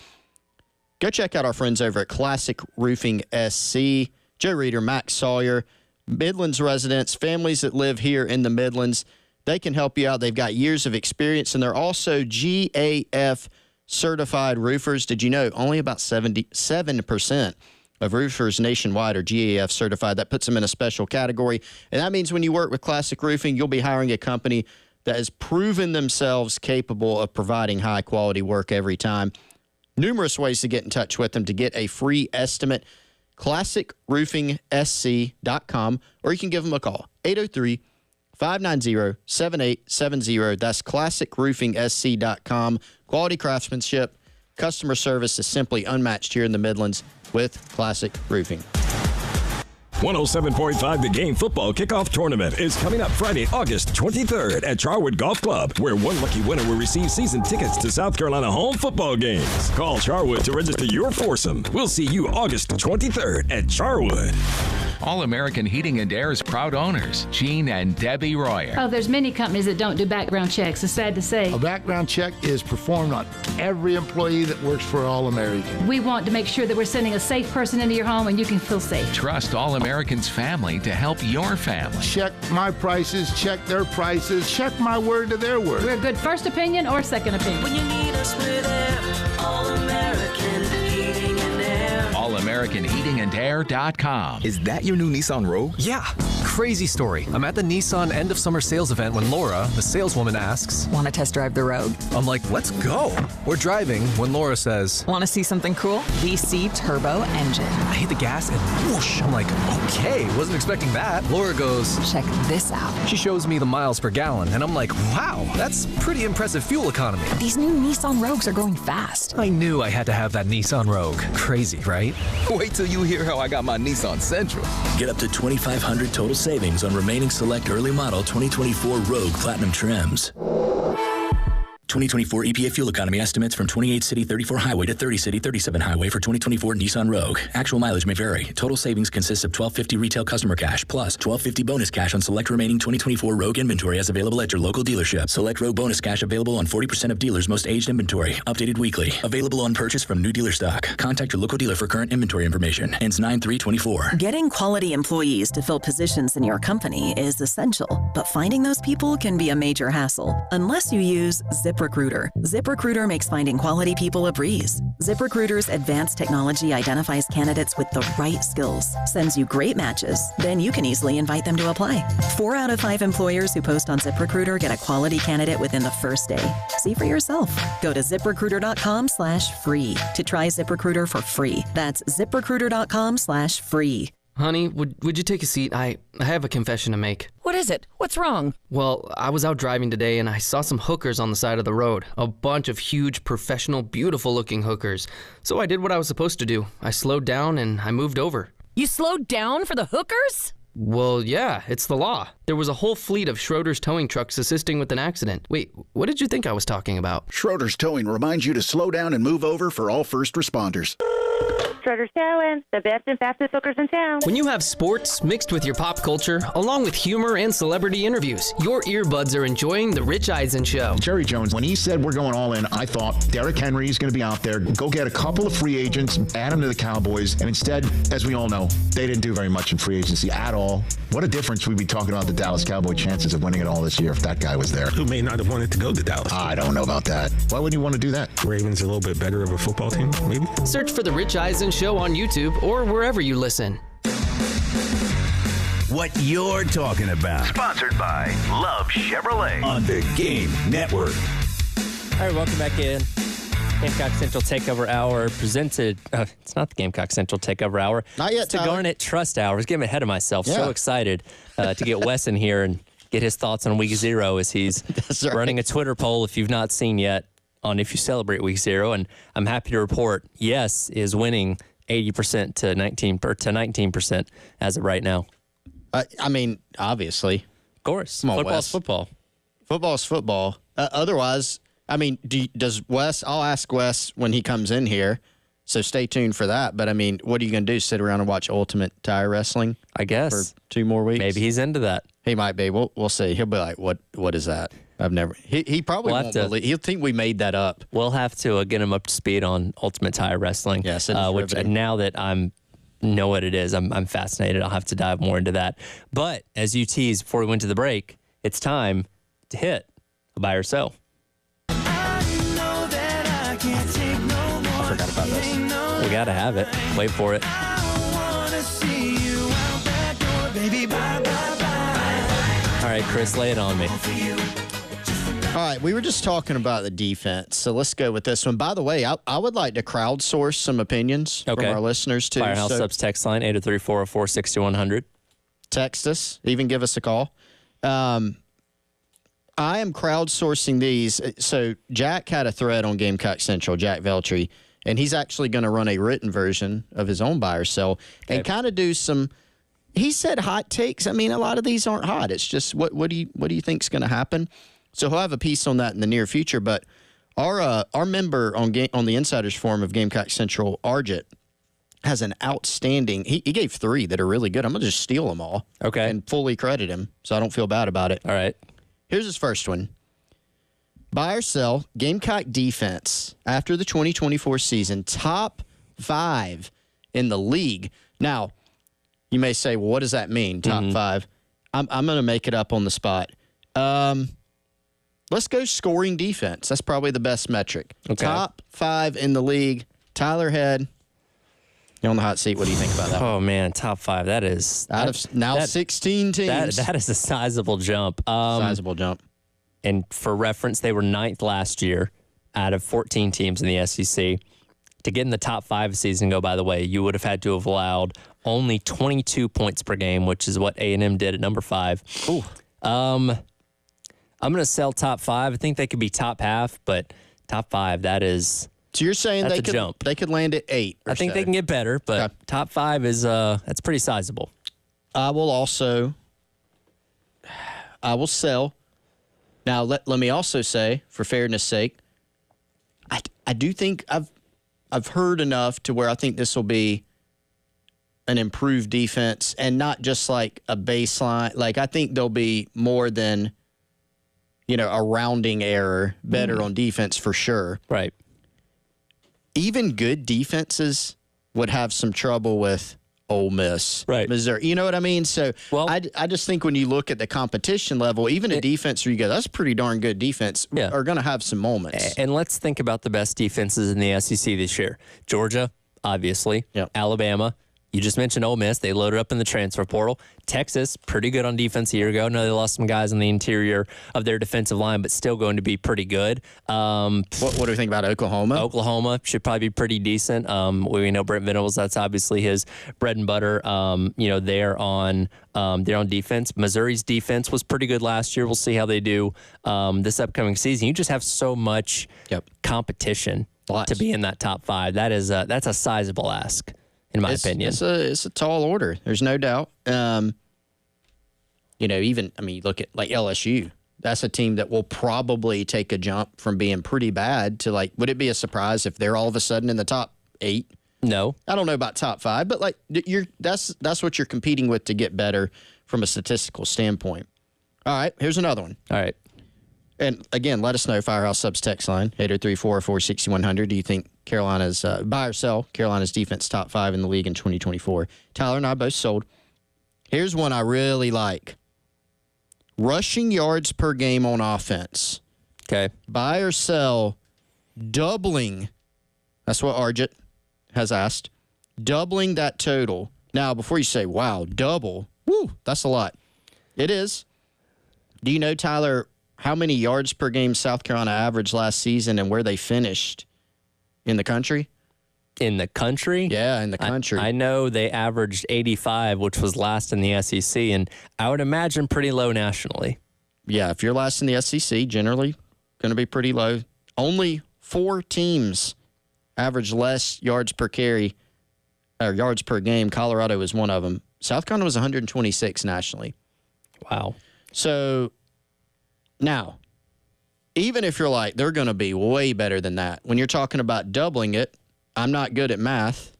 go check out our friends over at Classic Roofing SC. Joe Reeder, Max Sawyer, Midlands residents, families that live here in the Midlands, they can help you out. They've got years of experience, and they're also GAF certified roofers. Did you know only about 77% of roofers nationwide are GAF certified? That puts them in a special category. And that means when you work with Classic Roofing, you'll be hiring a company that has proven themselves capable of providing high quality work every time. Numerous ways to get in touch with them to get a free estimate. ClassicRoofingSC.com, or you can give them a call. 803-590-7870. That's ClassicRoofingSC.com. Quality craftsmanship, customer service is simply unmatched here in the Midlands with Classic Roofing. 107.5 The Game football kickoff tournament is coming up Friday, August 23rd at Charwood Golf Club, where one lucky winner will receive season tickets to South Carolina home football games. Call Charwood to register your foursome. We'll see you August 23rd at Charwood. All-American Heating and Air's proud owners, Gene and Debbie Royer. Oh, there's many companies that don't do background checks. It's sad to say. A background check is performed on every employee that works for All-American. We want to make sure that we're sending a safe person into your home and you can feel safe. Trust All-American's family to help your family. Check my prices, check their prices, check my word to their word. We're a good first opinion or second opinion. When you need us, we're there. All-American Heating and Air. AllAmericanHeatingandAir.com. Is that your new Nissan Rogue? Yeah. Crazy story. I'm at the Nissan end of summer sales event when Laura, the saleswoman, asks, "Want to test drive the Rogue?" I'm like, let's go. We're driving when Laura says, "Want to see something cool? VC turbo engine." I hit the gas and whoosh. I'm like, okay, wasn't expecting that. Laura goes, "Check this out." She shows me the miles per gallon, and I'm like, wow, that's pretty impressive fuel economy. These new Nissan Rogues are going fast. I knew I had to have that Nissan Rogue. Crazy, right? Wait till you hear how I got my Nissan Sentra. Get up to $2,500 total savings on remaining select early model 2024 Rogue Platinum trims. 2024 EPA fuel economy estimates from 28 City 34 Highway to 30 City 37 Highway for 2024 Nissan Rogue. Actual mileage may vary. Total savings consists of $1,250 retail customer cash plus $1,250 bonus cash on select remaining 2024 Rogue inventory as available at your local dealership. Select Rogue bonus cash available on 40% of dealers' most aged inventory. Updated weekly. Available on purchase from new dealer stock. Contact your local dealer for current inventory information. Ends 9/3/24. Getting quality employees to fill positions in your company is essential, but finding those people can be a major hassle unless you use ZipRecruiter. ZipRecruiter makes finding quality people a breeze. ZipRecruiter's advanced technology identifies candidates with the right skills, sends you great matches, then you can easily invite them to apply. 4 out of 5 employers who post on ZipRecruiter get a quality candidate within the first day. See for yourself. Go to ZipRecruiter.com/free to try ZipRecruiter for free. That's ZipRecruiter.com/free. Honey, would you take a seat? I have a confession to make. What is it? What's wrong? Well, I was out driving today and I saw some hookers on the side of the road. A bunch of huge, professional, beautiful-looking hookers. So I did what I was supposed to do. I slowed down and I moved over. You slowed down for the hookers? Well, yeah, it's the law. There was a whole fleet of Schroeder's towing trucks assisting with an accident. Wait, what did you think I was talking about? Schroeder's Towing reminds you to slow down and move over for all first responders. Schroeder's Towing, the best and fastest hookers in town. When you have sports mixed with your pop culture, along with humor and celebrity interviews, your earbuds are enjoying The Rich Eisen Show. Jerry Jones, when he said we're going all in, I thought Derrick Henry is going to be out there. Go get a couple of free agents, add them to the Cowboys. And instead, as we all know, they didn't do very much in free agency at all. What a difference we'd be talking about the Dallas Cowboy chances of winning it all this year if that guy was there. Who may not have wanted to go to Dallas. I don't know about that. Why wouldn't you want to do that? Ravens a little bit better of a football team, maybe? Search for The Rich Eisen Show on YouTube or wherever you listen. What you're talking about. Sponsored by Love Chevrolet. On the Game Network. All right, welcome back in. Gamecock Central Takeover Hour presented. It's not the Gamecock Central Takeover Hour. Not yet, It's the Tyler. Garnet Trust Hour. I was getting ahead of myself. Yeah. So excited to get Wes in here and get his thoughts on week 0 as he's That's right. running a Twitter poll, if you've not seen yet, on if you celebrate week 0. And I'm happy to report, yes, is winning 80% to 19% as of right now. I mean, obviously. Of course. Come on, Football's Wes. football. Football's football. Otherwise, I mean, does Wes, I'll ask Wes when he comes in here, so stay tuned for that. But, I mean, what are you going to do, sit around and watch Ultimate Tire Wrestling? I guess. For 2 more weeks? Maybe he's into that. He might be. We'll see. He'll be like, what is that? I've never. He probably won't believe. He'll think we made that up. We'll have to get him up to speed on Ultimate Tire Wrestling. Yes, which now that I'm know what it is, I'm fascinated. I'll have to dive more into that. But as you teased before we went to the break, it's time to hit a buy or sell. I forgot about this. We got to have it. Wait for it. All right, Chris, lay it on me. All right, we were just talking about the defense, so let's go with this one. By the way, I would like to crowdsource some opinions from our listeners, too. Firehouse Subs text line, 803-404-6100. Text us, even give us a call. I am crowdsourcing these. So Jack had a thread on Gamecock Central, Jack Veltri, and he's actually going to run a written version of his own buy or sell and kind of do some, he said hot takes. I mean, a lot of these aren't hot. It's just what do you think is going to happen? So he'll have a piece on that in the near future. But our member on the Insiders Forum of Gamecock Central, Arjit, has an outstanding. He gave 3 that are really good. I'm gonna just steal them all, and fully credit him, so I don't feel bad about it. All right. Here's his first one. Buy or sell Gamecock defense after the 2024 season, top 5 in the league. Now, you may say, well, what does that mean? Top 5. I'm gonna make it up on the spot. Let's go scoring defense. That's probably the best metric. Top 5 in the league. Tyler Head, you're on the hot seat. What do you think about that? Oh, man, top 5. That is... Out of now 16 teams. That is a sizable jump. Sizable jump. And for reference, they were 9th last year out of 14 teams in the SEC. To get in the top 5 a season ago, by the way, you would have had to have allowed only 22 points per game, which is what A&M did at number 5. Ooh. I'm going to sell top 5. I think they could be top half, but top 5, that is... So you're saying they could land at 8 or I think so. they can get better, but top 5 is that's pretty sizable. I will sell. Now let me also say, for fairness' sake, I do think I've heard enough to where I think this will be an improved defense and not just like a baseline. Like I think there'll be more than a rounding error, better on defense for sure. Right. Even good defenses would have some trouble with Ole Miss, Missouri. You know what I mean? So I just think when you look at the competition level, even a defense where you go, that's a pretty darn good defense, are going to have some moments. And let's think about the best defenses in the SEC this year. Georgia, obviously. Alabama. You just mentioned Ole Miss. They loaded up in the transfer portal. Texas, pretty good on defense a year ago. No, they lost some guys on the interior of their defensive line, but still going to be pretty good. What do we think about Oklahoma? Oklahoma should probably be pretty decent. We know Brent Venables. That's obviously his bread and butter. They're on defense. Missouri's defense was pretty good last year. We'll see how they do this upcoming season. You just have so much competition to be in that top 5. That's a sizable ask. In my opinion, it's a tall order. There's no doubt. Look at like LSU. That's a team that will probably take a jump from being pretty bad to like. Would it be a surprise if they're all of a sudden in the top 8? No, I don't know about top 5, but like that's what you're competing with to get better from a statistical standpoint. All right, here's another one. All right. And again, let us know, Firehouse Subs text line, 803-404-6100. Do you think Carolina's buy or sell Carolina's defense top 5 in the league in 2024? Tyler and I both sold. Here's one I really like. Rushing yards per game on offense. Okay. Buy or sell doubling. That's what Arjit has asked. Doubling that total. Now, before you say, wow, double. Woo, that's a lot. It is. Do you know, Tyler, how many yards per game South Carolina averaged last season and where they finished in the country? In the country? Yeah, in the country. I know they averaged 85, which was last in the SEC, and I would imagine pretty low nationally. Yeah, if you're last in the SEC, generally going to be pretty low. Only 4 teams average less yards per carry or yards per game. Colorado was one of them. South Carolina was 126 nationally. Wow. So now, even if you're like, they're going to be way better than that, when you're talking about doubling it, I'm not good at math,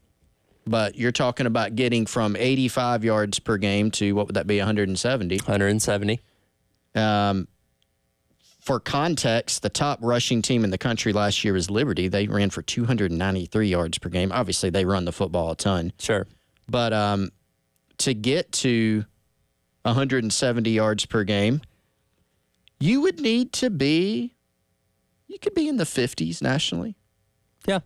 but you're talking about getting from 85 yards per game to, what would that be, 170? 170. For context, the top rushing team in the country last year was Liberty. They ran for 293 yards per game. Obviously, they run the football a ton. Sure. But to get to 170 yards per game, you would need to be, you could be in the 50s nationally. Yeah.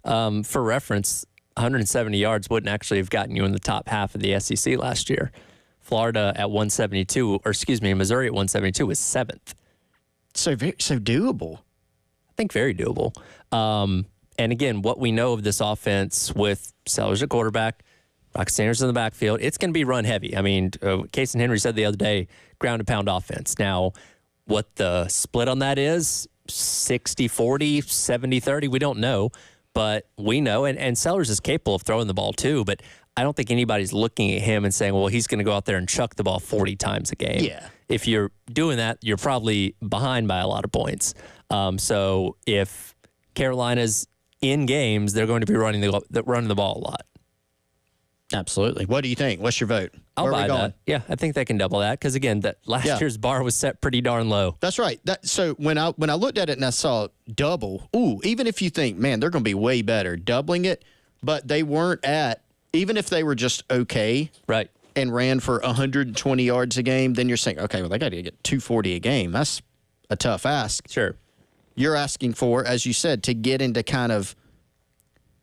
For reference, 170 yards wouldn't actually have gotten you in the top half of the SEC last year. Florida at 172, or excuse me, Missouri at 172 was 7th. So doable. I think very doable. And again, what we know of this offense with Sellers at quarterback, Rocket Sanders in the backfield, it's going to be run heavy. I mean, Case and Henry said the other day, ground and pound offense. Now, what the split on that is, 60-40, 70-30, we don't know. But we know, and Sellers is capable of throwing the ball too, but I don't think anybody's looking at him and saying, well, he's going to go out there and chuck the ball 40 times a game. Yeah. If you're doing that, you're probably behind by a lot of points. So if Carolina's in games, they're going to be running the ball a lot. Absolutely. What do you think? What's your vote? I'll buy that. Yeah, I think they can double that because, again, that last year's bar was set pretty darn low. That's right. So when I looked at it and I saw double, even if you think, man, they're going to be way better, doubling it, but they weren't at, even if they were just okay, right, and ran for 120 yards a game, then you're saying, okay, well, they got to get 240 a game. That's a tough ask. Sure. You're asking for, as you said, to get into kind of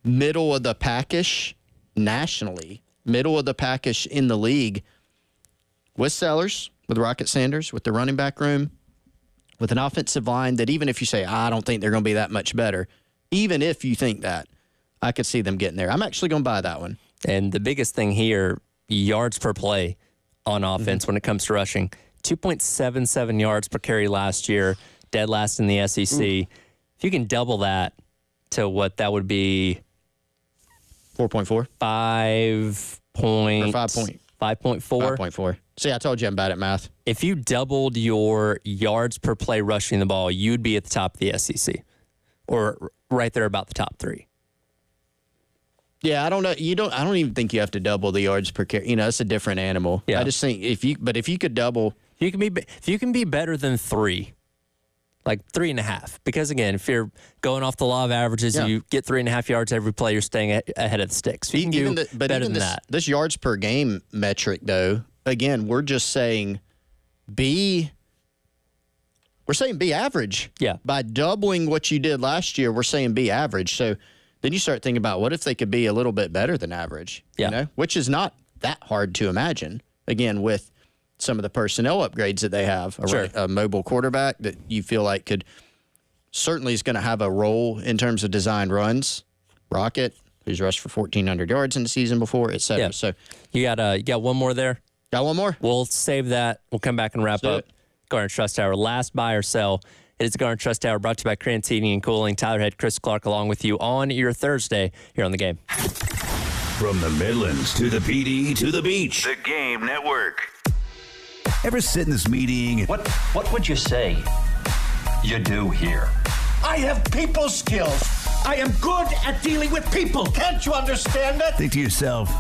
middle of the packish nationally, middle of the packish in the league with Sellers, with Rocket Sanders, with the running back room, with an offensive line that even if you say, I don't think they're going to be that much better, even if you think that, I could see them getting there. I'm actually going to buy that one. And the biggest thing here, yards per play on offense when it comes to rushing, 2.77 yards per carry last year, dead last in the SEC. If you can double that to what that would be, 4.4? 5.4. 5.4. See, I told you I'm bad at math. If you doubled your yards per play rushing the ball, you'd be at the top of the SEC, or right there about the top 3. Yeah, I don't know. I don't even think you have to double the yards per carry. You know, it's a different animal. Yeah. I just think if you could double, if you can be better than 3, like 3.5, because again, if you're going off the law of averages, you get 3.5 yards every play, you're staying ahead of the sticks. So you can do better than that. This yards per game metric, though, again, we're just saying be average. Yeah. By doubling what you did last year, we're saying be average. So then you start thinking about what if they could be a little bit better than average, you know, which is not that hard to imagine, again, with some of the personnel upgrades that they have. A mobile quarterback that you feel like certainly is going to have a role in terms of design runs. Rocket, who's rushed for 1,400 yards in the season before, et cetera. Yeah. So you got one more there? Got one more? We'll save that. We'll come back and wrap up. Garner Trust Tower, last buy or sell. It is the Garner Trust Tower, brought to you by Crantz Heating and Cooling. Tyler Head, Chris Clark, along with you on your Thursday here on The Game. From the Midlands to the PD to the beach. The Game Network. Ever sit in this meeting? What would you say you do here? I have people skills. I am good at dealing with people. Can't you understand it? Think to yourself,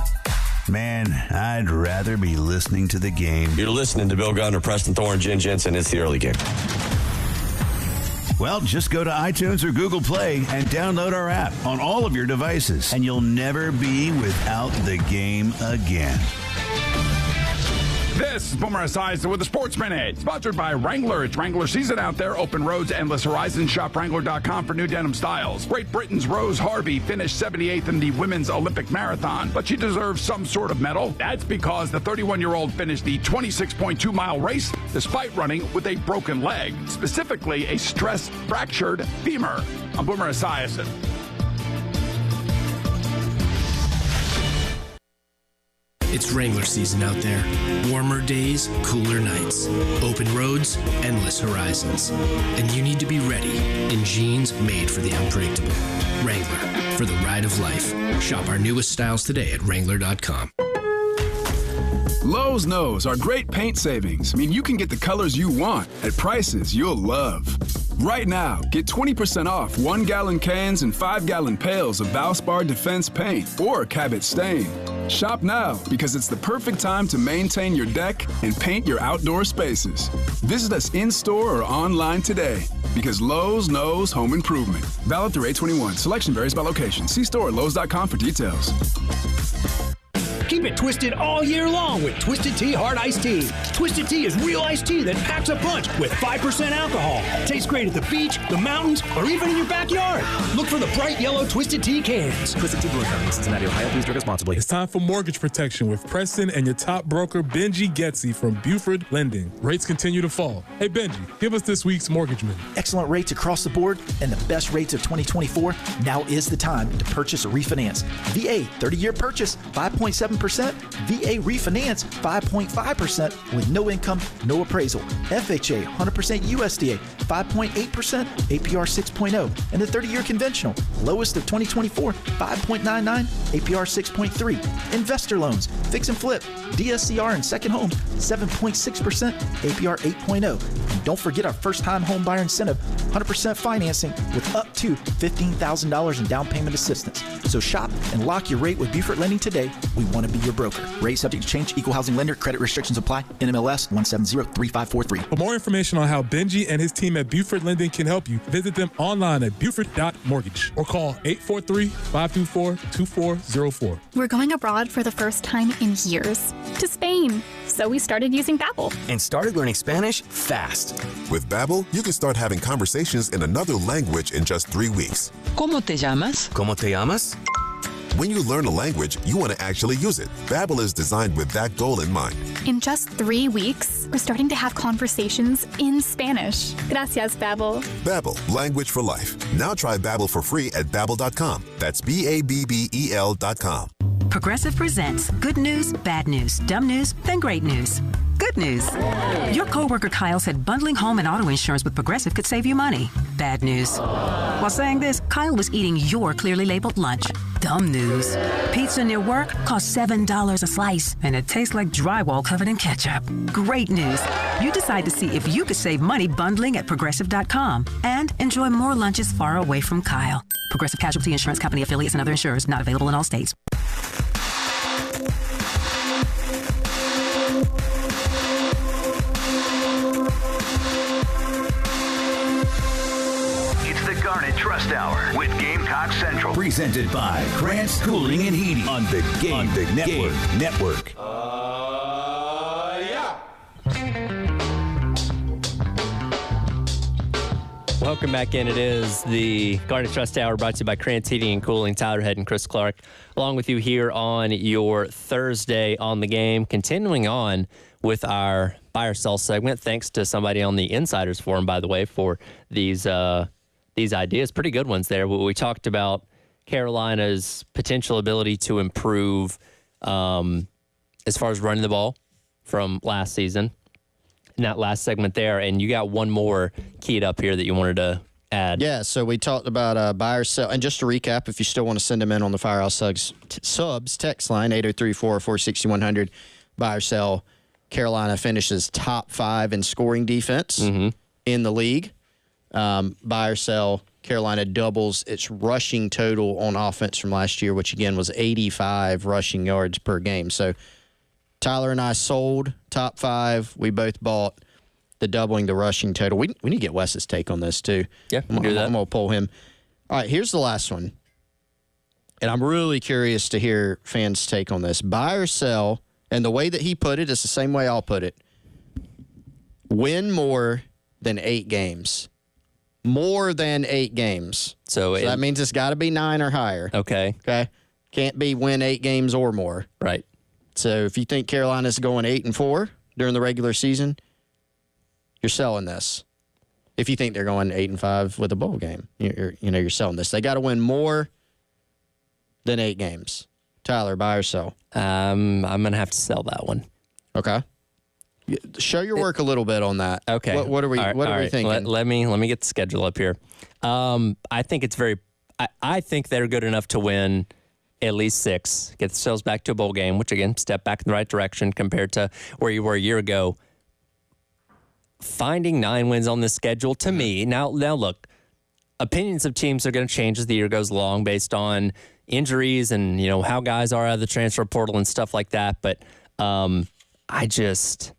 man, I'd rather be listening to The Game. You're listening to Bill Gunner, Preston Thorne, Jen Jensen. It's the early game. Well, just go to iTunes or Google Play and download our app on all of your devices, and you'll never be without The Game again. This is Boomer Esiason with the Sports Minute, sponsored by Wrangler. It's Wrangler season out there. Open roads, endless horizons. Shop Wrangler.com for new denim styles. Great Britain's Rose Harvey finished 78th in the women's Olympic marathon, but she deserves some sort of medal. That's because the 31-year-old finished the 26.2-mile race despite running with a broken leg, specifically a stress-fractured femur. I'm Boomer Esiason. It's Wrangler season out there. Warmer days, cooler nights. Open roads, endless horizons. And you need to be ready in jeans made for the unpredictable. Wrangler, for the ride of life. Shop our newest styles today at Wrangler.com. Lowe's knows our great paint savings mean you can get the colors you want at prices you'll love. Right now, get 20% off 1-gallon cans and 5-gallon pails of Valspar Defense paint or Cabot Stain. Shop now because it's the perfect time to maintain your deck and paint your outdoor spaces. Visit us in-store or online today because Lowe's knows home improvement. Valid through 8/21. Selection varies by location. See store at Lowe's.com for details. Keep it twisted all year long with Twisted Tea Hard Iced Tea. Twisted Tea is real iced tea that packs a punch with 5% alcohol. Tastes great at the beach, the mountains, or even in your backyard. Look for the bright yellow Twisted Tea cans. Twisted Tea Brewing Company, Cincinnati, Ohio. Please drink responsibly. It's time for mortgage protection with Preston and your top broker, Benji Getsy from Buford Lending. Rates continue to fall. Hey, Benji, give us this week's mortgage minute. Excellent rates across the board and the best rates of 2024. Now is the time to purchase or refinance. VA 30-year purchase 5.7%. VA refinance 5.5% with no income, no appraisal. FHA 100% USDA 5.8%, APR 6.0, and the 30-year conventional lowest of 2024 5.99, APR 6.3. Investor loans, fix and flip, DSCR and second homes 7.6%, APR 8.0. And don't forget our first-time home buyer incentive, 100% financing with up to $15,000 in down payment assistance. So shop and lock your rate with Buford Lending today. We want to be your broker. Rate subject to change. Equal housing lender. Credit restrictions apply. NMLS 1703543. For more information on how Benji and his team at Buford Lending can help you, visit them online at buford.mortgage or call 843-524-2404. We're going abroad for the first time in years to Spain. So we started using Babbel. And started learning Spanish fast. With Babbel, you can start having conversations in another language in just 3 weeks. ¿Cómo te llamas? ¿Cómo te llamas? When you learn a language, you want to actually use it. Babbel is designed with that goal in mind. In just 3 weeks, we're starting to have conversations in Spanish. Gracias, Babbel. Babbel, language for life. Now try Babbel for free at Babbel.com. That's BABBEL.com. Progressive presents good news, bad news, dumb news, then great news. Good news. Your coworker Kyle said bundling home and auto insurance with Progressive could save you money. Bad news. While saying this, Kyle was eating your clearly labeled lunch. Dumb news. Pizza near work costs $7 a slice, and it tastes like drywall covered in ketchup. Great news. You decide to see if you could save money bundling at Progressive.com and enjoy more lunches far away from Kyle. Progressive Casualty Insurance Company affiliates and other insurers not available in all states. Trust Hour with Gamecock Central. Presented by Krantz Cooling and Heating on the Game Network. Welcome back in. It is the Garnet Trust Hour brought to you by Krantz Heating and Cooling. Tyler Head and Chris Clark along with you here on your Thursday on the Game. Continuing on with our buy or sell segment. Thanks to somebody on the Insiders Forum, by the way, for these ideas. Pretty good ones there. We talked about Carolina's potential ability to improve as far as running the ball from last season in that last segment there. And you got one more keyed up here that you wanted to add. Yeah, so we talked about buy or sell. And just to recap, if you still want to send them in on the Firehouse Subs text line, 803-446-100, buy or sell. Carolina finishes top 5 in scoring defense in the league. Buy or sell, Carolina doubles its rushing total on offense from last year, which again was 85 rushing yards per game. So Tyler and I sold top 5. We both bought the doubling the rushing total. We need to get Wes's take on this too. Yeah, I'm do that. I'm going to pull him. All right, here's the last one. And I'm really curious to hear fans' take on this. Buy or sell, and the way that he put it is the same way I'll put it. Win more than 8 games. More than 8 games. So that means it's got to be 9 or higher. Okay. Can't be win 8 games or more. Right. So if you think Carolina's going 8-4 during the regular season, you're selling this. If you think they're going 8-5 with a bowl game, you're selling this. They got to win more than 8 games. Tyler, buy or sell? I'm going to have to sell that one. Okay. Show your work a little bit on that. Okay. What are we thinking? Let me get the schedule up here. I think it's I think they're good enough to win at least 6, get themselves back to a bowl game, which again, step back in the right direction compared to where you were a year ago. Finding 9 wins on this schedule, to me, now look, opinions of teams are going to change as the year goes along based on injuries and, how guys are out of the transfer portal and stuff like that. But I don't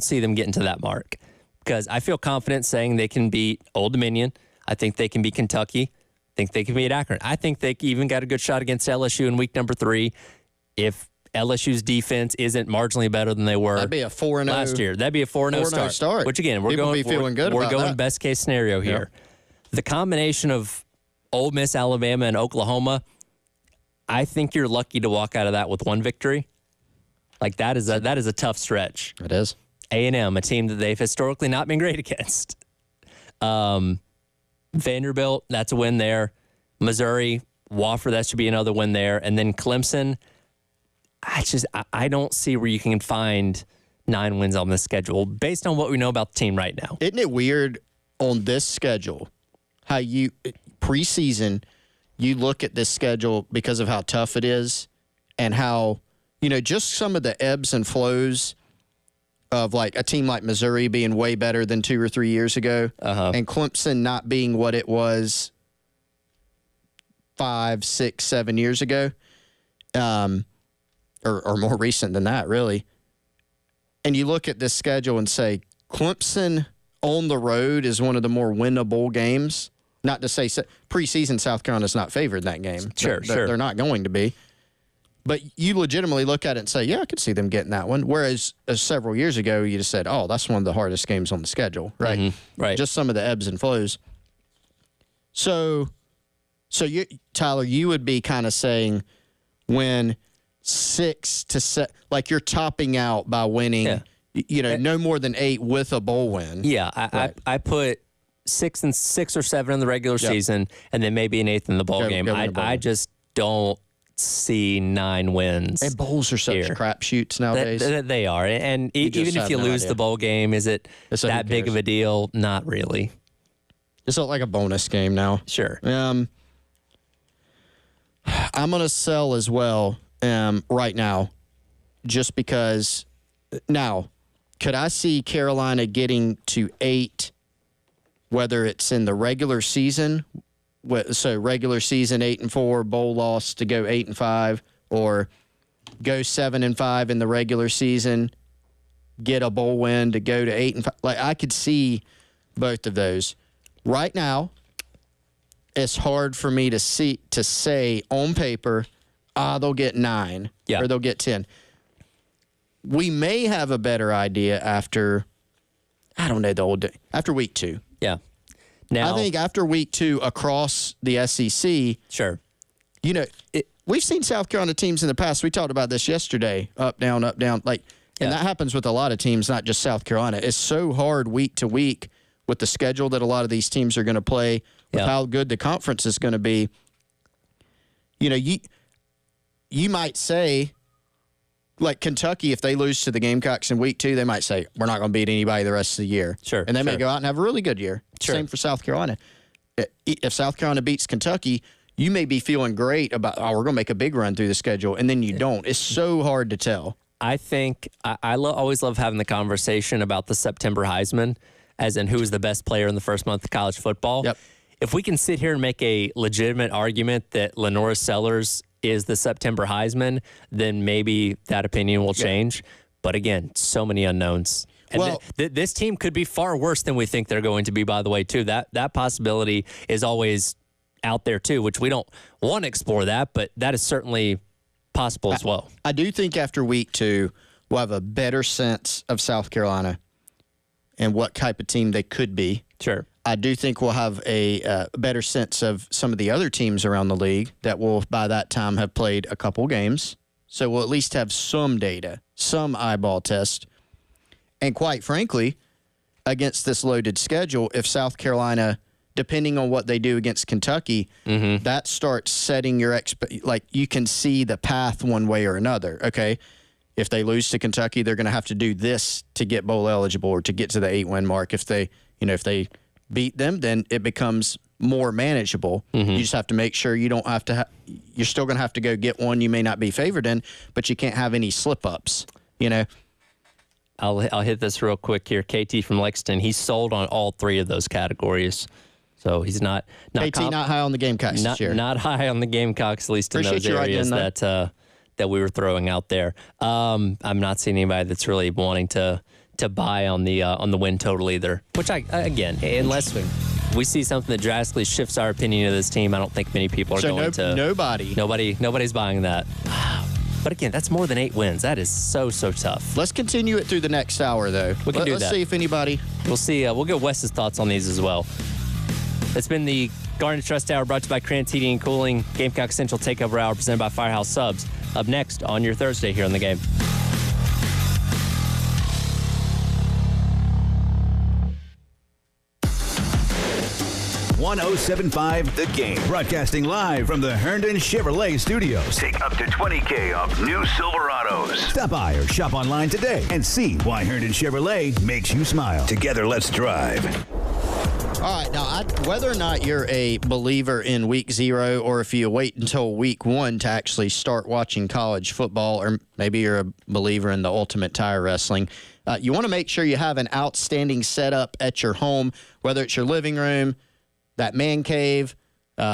see them getting to that mark because I feel confident saying they can beat Old Dominion. I think they can beat Kentucky. I think they can beat Akron. I think they even got a good shot against LSU in week number 3. If LSU's defense isn't marginally better than they were, that'd be a 4-0 last year. That'd be a 4-0 start. Which again, we're going best case scenario here. The combination of Ole Miss, Alabama, and Oklahoma, I think you're lucky to walk out of that with 1 victory. Like that is a tough stretch. It is. A&M, a team that they've historically not been great against. Vanderbilt, that's a win there. Missouri, Wofford, that should be another win there. And then Clemson, I don't see where you can find 9 wins on this schedule based on what we know about the team right now. Isn't it weird on this schedule how you preseason you look at this schedule because of how tough it is and how just some of the ebbs and flows of like a team like Missouri being way better than 2 or 3 years ago and Clemson not being what it was 5, 6, 7 years ago. Or more recent than that, really. And you look at this schedule and say, Clemson on the road is one of the more winnable games. Not to say preseason South Carolina's not favored in that game. Sure. They're not going to be. But you legitimately look at it and say, yeah, I could see them getting that one. Whereas several years ago, you just said, oh, that's one of the hardest games on the schedule, right? Mm-hmm. Right. Just some of the ebbs and flows. So you, Tyler, you would be kind of saying when 6 to 7, like you're topping out by winning, no more than 8 with a bowl win. Yeah, I put 6 or 7 in the regular season, and then maybe an 8th in the bowl game. I just don't see 9 wins. And bowls are such crapshoots nowadays. They are, and even if you lose the bowl game, is it that big of a deal? Not really. It's not like a bonus game now. Sure. I'm going to sell as well. Right now, just because now, could I see Carolina getting to 8, whether it's in the regular season, so regular season 8-4, bowl loss to go 8-5, or go 7-5 in the regular season, get a bowl win to go to 8-5. Like I could see both of those. Right now, it's hard for me to say on paper, they'll get 9 or they'll get 10. We may have a better idea after, after week 2. Yeah. Now, I think after week 2 across the SEC. Sure. We've seen South Carolina teams in the past. We talked about this yesterday. Up, down, up, down. And that happens with a lot of teams, not just South Carolina. It's so hard week to week with the schedule that a lot of these teams are going to play, with how good the conference is going to be. You might say, like Kentucky, if they lose to the Gamecocks in week 2, they might say, we're not going to beat anybody the rest of the year. Sure. And they may go out and have a really good year. Sure. Same for South Carolina. If South Carolina beats Kentucky, you may be feeling great about, we're going to make a big run through the schedule, and then you don't. It's so hard to tell. I think I always love having the conversation about the September Heisman, as in who is the best player in the first month of college football. Yep. If we can sit here and make a legitimate argument that Lenora Sellers is the September Heisman, then maybe that opinion will change. But again, so many unknowns. And this team could be far worse than we think they're going to be, by the way, too. That possibility is always out there, too, which we don't want to explore that, but that is certainly possible as well. I do think after week 2, we'll have a better sense of South Carolina and what type of team they could be. Sure. I do think we'll have a better sense of some of the other teams around the league that will, by that time, have played a couple games. So we'll at least have some data, some eyeball test. And quite frankly, against this loaded schedule, if South Carolina depending on what they do against Kentucky, that starts setting your you can see the path one way or another. Okay, if they lose to Kentucky, they're going to have to do this to get bowl eligible or to get to the 8-win mark. If they beat them, then it becomes more manageable. You just have to make sure you don't have to. You're still going to have to go get one you may not be favored in, but you can't have any slip ups. I'll hit this real quick here. KT from Lexington, he's sold on all 3 of those categories. So he's not KT not high on the Gamecocks this year. Not high on the Gamecocks, at least in those areas that we were throwing out there. I'm not seeing anybody that's really wanting to buy on the win total either. Which unless we see something that drastically shifts our opinion of this team, I don't think many people are going to. Nobody's buying that. But again, that's more than 8 wins. That is so tough. Let's continue it through the next hour, though. We can do that. Let's see if anybody. We'll see. We'll get Wes's thoughts on these as well. It's been the Garnet Trust Hour brought to you by Krantz Heating and Cooling. Gamecock Central Takeover Hour presented by Firehouse Subs. Up next on your Thursday here on The Game. .1075 The Game. Broadcasting live from the Herndon Chevrolet Studios. Take up to $20,000 off new Silverados. Stop by or shop online today and see why Herndon Chevrolet makes you smile. Together, let's drive. All right, now, whether or not you're a believer in Week 0 or if you wait until Week 1 to actually start watching college football, or maybe you're a believer in the Ultimate Tire Wrestling, you want to make sure you have an outstanding setup at your home, whether it's your living room, that man cave,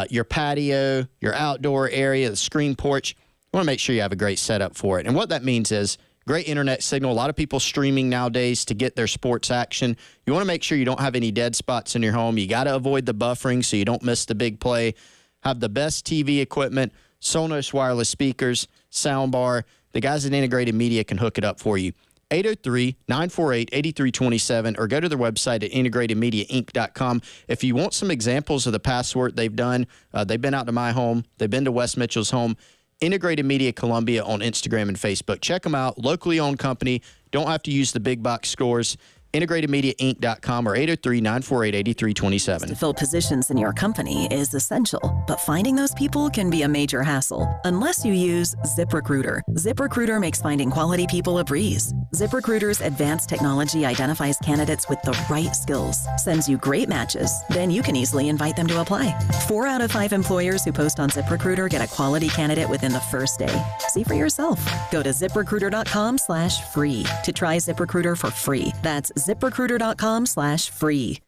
your patio, your outdoor area, the screen porch. You want to make sure you have a great setup for it. And what that means is great internet signal. A lot of people streaming nowadays to get their sports action. You want to make sure you don't have any dead spots in your home. You got to avoid the buffering so you don't miss the big play. Have the best TV equipment, Sonos wireless speakers, sound bar. The guys at Integrated Media can hook it up for you. 803-948-8327 or go to their website at integratedmediainc.com. If you want some examples of the past work they've done, they've been out to my home. They've been to Wes Mitchell's home. Integrated Media Columbia on Instagram and Facebook. Check them out. Locally owned company. Don't have to use the big box stores. IntegratedMediaInc.com or 803-948-8327. To fill positions in your company is essential, but finding those people can be a major hassle unless you use ZipRecruiter. ZipRecruiter makes finding quality people a breeze. ZipRecruiter's advanced technology identifies candidates with the right skills, sends you great matches, then you can easily invite them to apply. 4 out of 5 employers who post on ZipRecruiter get a quality candidate within the first day. See for yourself. Go to ZipRecruiter.com/free to try ZipRecruiter for free. That's ZipRecruiter.com/free.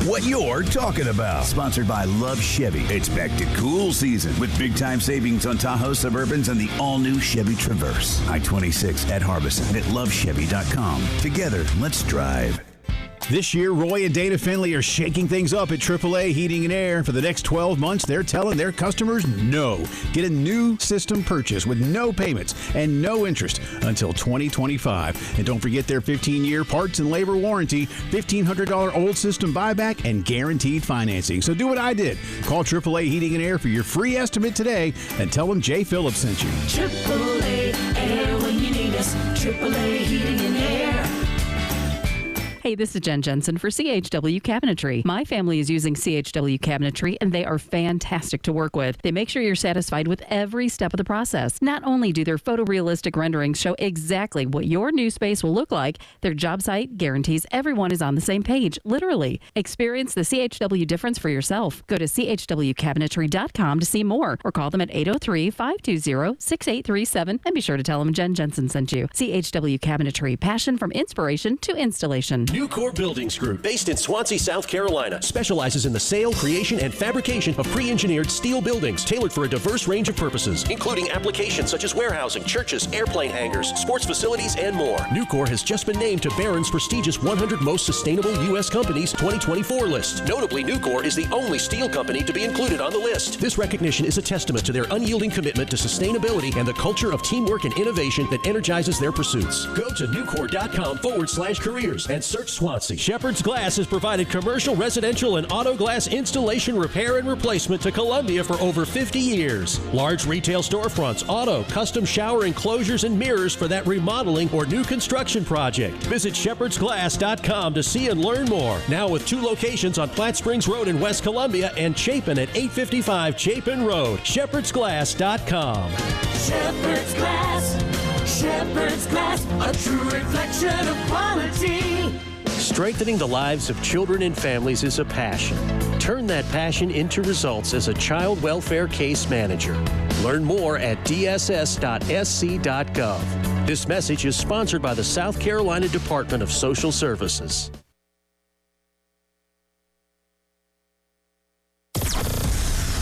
What you're talking about. Sponsored by Love Chevy. It's back to cool season with big-time savings on Tahoe Suburbans and the all-new Chevy Traverse. I-26 at Harbison at lovechevy.com. Together, let's drive. This year, Roy and Dana Finley are shaking things up at AAA Heating and Air. For the next 12 months, they're telling their customers no. Get a new system purchase with no payments and no interest until 2025. And don't forget their 15-year parts and labor warranty, $1,500 old system buyback, and guaranteed financing. So do what I did. Call AAA Heating and Air for your free estimate today and tell them Jay Phillips sent you. AAA Air when you need us. AAA Heating and Air. Hey, this is Jen Jensen for CHW Cabinetry. My family is using CHW Cabinetry, and they are fantastic to work with. They make sure you're satisfied with every step of the process. Not only do their photorealistic renderings show exactly what your new space will look like, their job site guarantees everyone is on the same page, literally. Experience the CHW difference for yourself. Go to chwcabinetry.com to see more, or call them at 803-520-6837, and be sure to tell them Jen Jensen sent you. CHW Cabinetry, passion from inspiration to installation. Nucor Buildings Group, based in Swansea, South Carolina, specializes in the sale, creation, and fabrication of pre-engineered steel buildings tailored for a diverse range of purposes, including applications such as warehousing, churches, airplane hangars, sports facilities, and more. Nucor has just been named to Barron's prestigious 100 Most Sustainable U.S. Companies 2024 list. Notably, Nucor is the only steel company to be included on the list. This recognition is a testament to their unyielding commitment to sustainability and the culture of teamwork and innovation that energizes their pursuits. Go to Nucor.com/careers and search Search Swansea. Shepherd's Glass has provided commercial, residential, and auto glass installation, repair, and replacement to Columbia for over 50 years. Large retail storefronts, auto, custom shower enclosures, and mirrors for that remodeling or new construction project. Visit shepherdsglass.com to see and learn more. Now with 2 locations on Platte Springs Road in West Columbia and Chapin at 855 Chapin Road. shepherdsglass.com. Shepherd's Glass, a true reflection of quality. Strengthening the lives of children and families is a passion. Turn that passion into results as a child welfare case manager. Learn more at dss.sc.gov. This message is sponsored by the South Carolina Department of Social Services.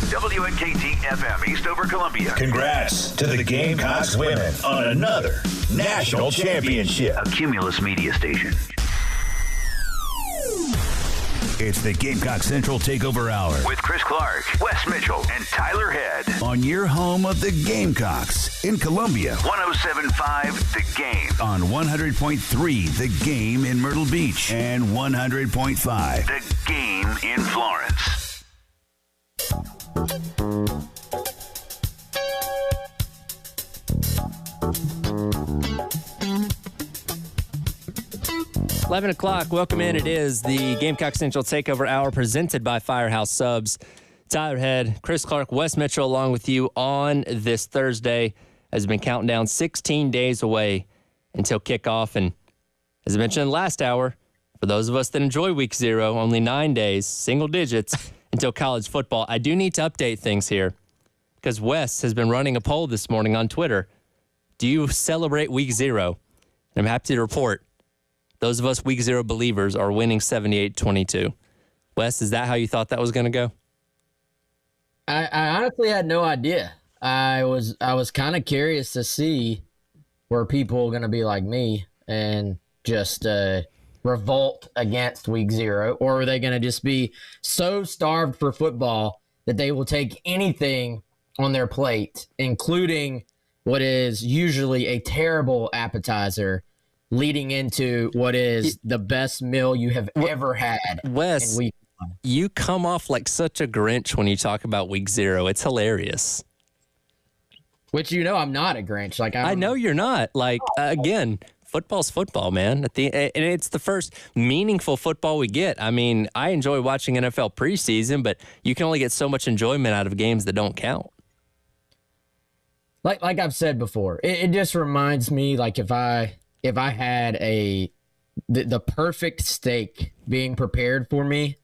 WNKT FM Eastover, Columbia. Congrats to the Gamecocks women on another national championship. A Cumulus media station. It's the Gamecock Central Takeover Hour With Chris Clark, Wes Mitchell, and Tyler Head. on your home of the Gamecocks in Columbia. 107.5 The Game. On 100.3 The Game in Myrtle Beach and 100.5 The Game in Florence. 11 o'clock, welcome in. It is the Gamecock Central Takeover Hour presented by Firehouse Subs. Tyler Head, Chris Clark, Wes Mitchell along with you on this Thursday as we've been counting down 16 days away until kickoff. And as I mentioned in the last hour, for those of us that enjoy week 0, only 9 days, single digits, until college football. I do need to update things here because Wes has been running a poll this morning on Twitter. Do you celebrate week 0? And I'm happy to report those of us week 0 believers are winning 78-22. Wes, is that how you thought that was going to go? I honestly had no idea. I was kind of curious to see were people going to be like me and just revolt against week 0, or are they going to just be so starved for football that they will take anything on their plate, including what is usually a terrible appetizer, leading into what is the best meal you have ever had. Wes, you come off like such a Grinch when you talk about week 0. It's hilarious. Which, I'm not a Grinch. Like I know you're not. Like, again, football's football, man. And it's the first meaningful football we get. I mean, I enjoy watching NFL preseason, but you can only get so much enjoyment out of games that don't count. Like I've said before, it just reminds me, like if I had the perfect steak being prepared for me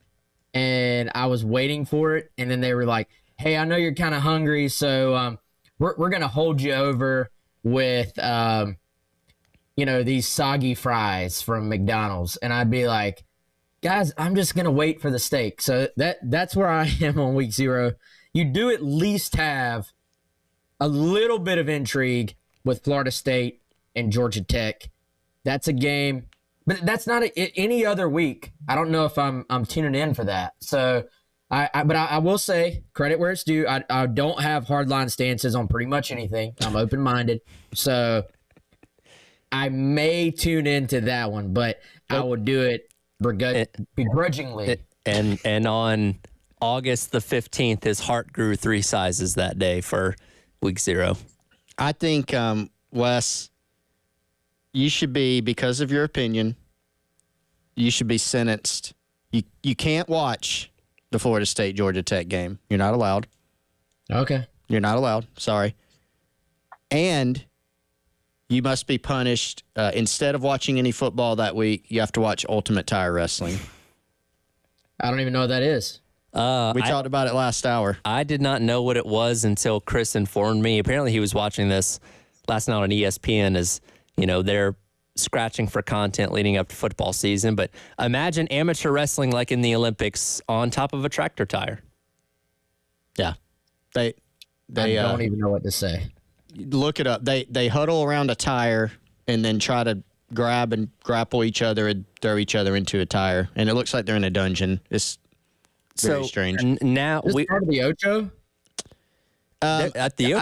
and I was waiting for it, and then they were like, hey, I know you're kind of hungry, so we're going to hold you over with, these soggy fries from McDonald's. And I'd be like, guys, I'm just going to wait for the steak. So that's where I am on week 0. You do at least have a little bit of intrigue with Florida State and Georgia Tech. That's a game, but that's not any other week. I don't know if I'm tuning in for that. So, but I will say, credit where it's due. I don't have hardline stances on pretty much anything. I'm open-minded, so I may tune into that one, but I will do it begrudgingly. And on August the 15th, his heart grew 3 sizes that day for week 0. I think, Wes, you should be, because of your opinion, you should be sentenced. You can't watch the Florida State-Georgia Tech game. You're not allowed. Okay. You're not allowed. Sorry. And you must be punished. Instead of watching any football that week, you have to watch Ultimate Tire Wrestling. I don't even know what that is. We talked about it last hour. I did not know what it was until Chris informed me. Apparently he was watching this last night on ESPN as, they're scratching for content leading up to football season. But imagine amateur wrestling like in the Olympics on top of a tractor tire. Yeah. I don't even know what to say. Look it up. They huddle around a tire and then try to grab and grapple each other and throw each other into a tire. And it looks like they're in a dungeon. It's very strange. Now part of the Ocho? At the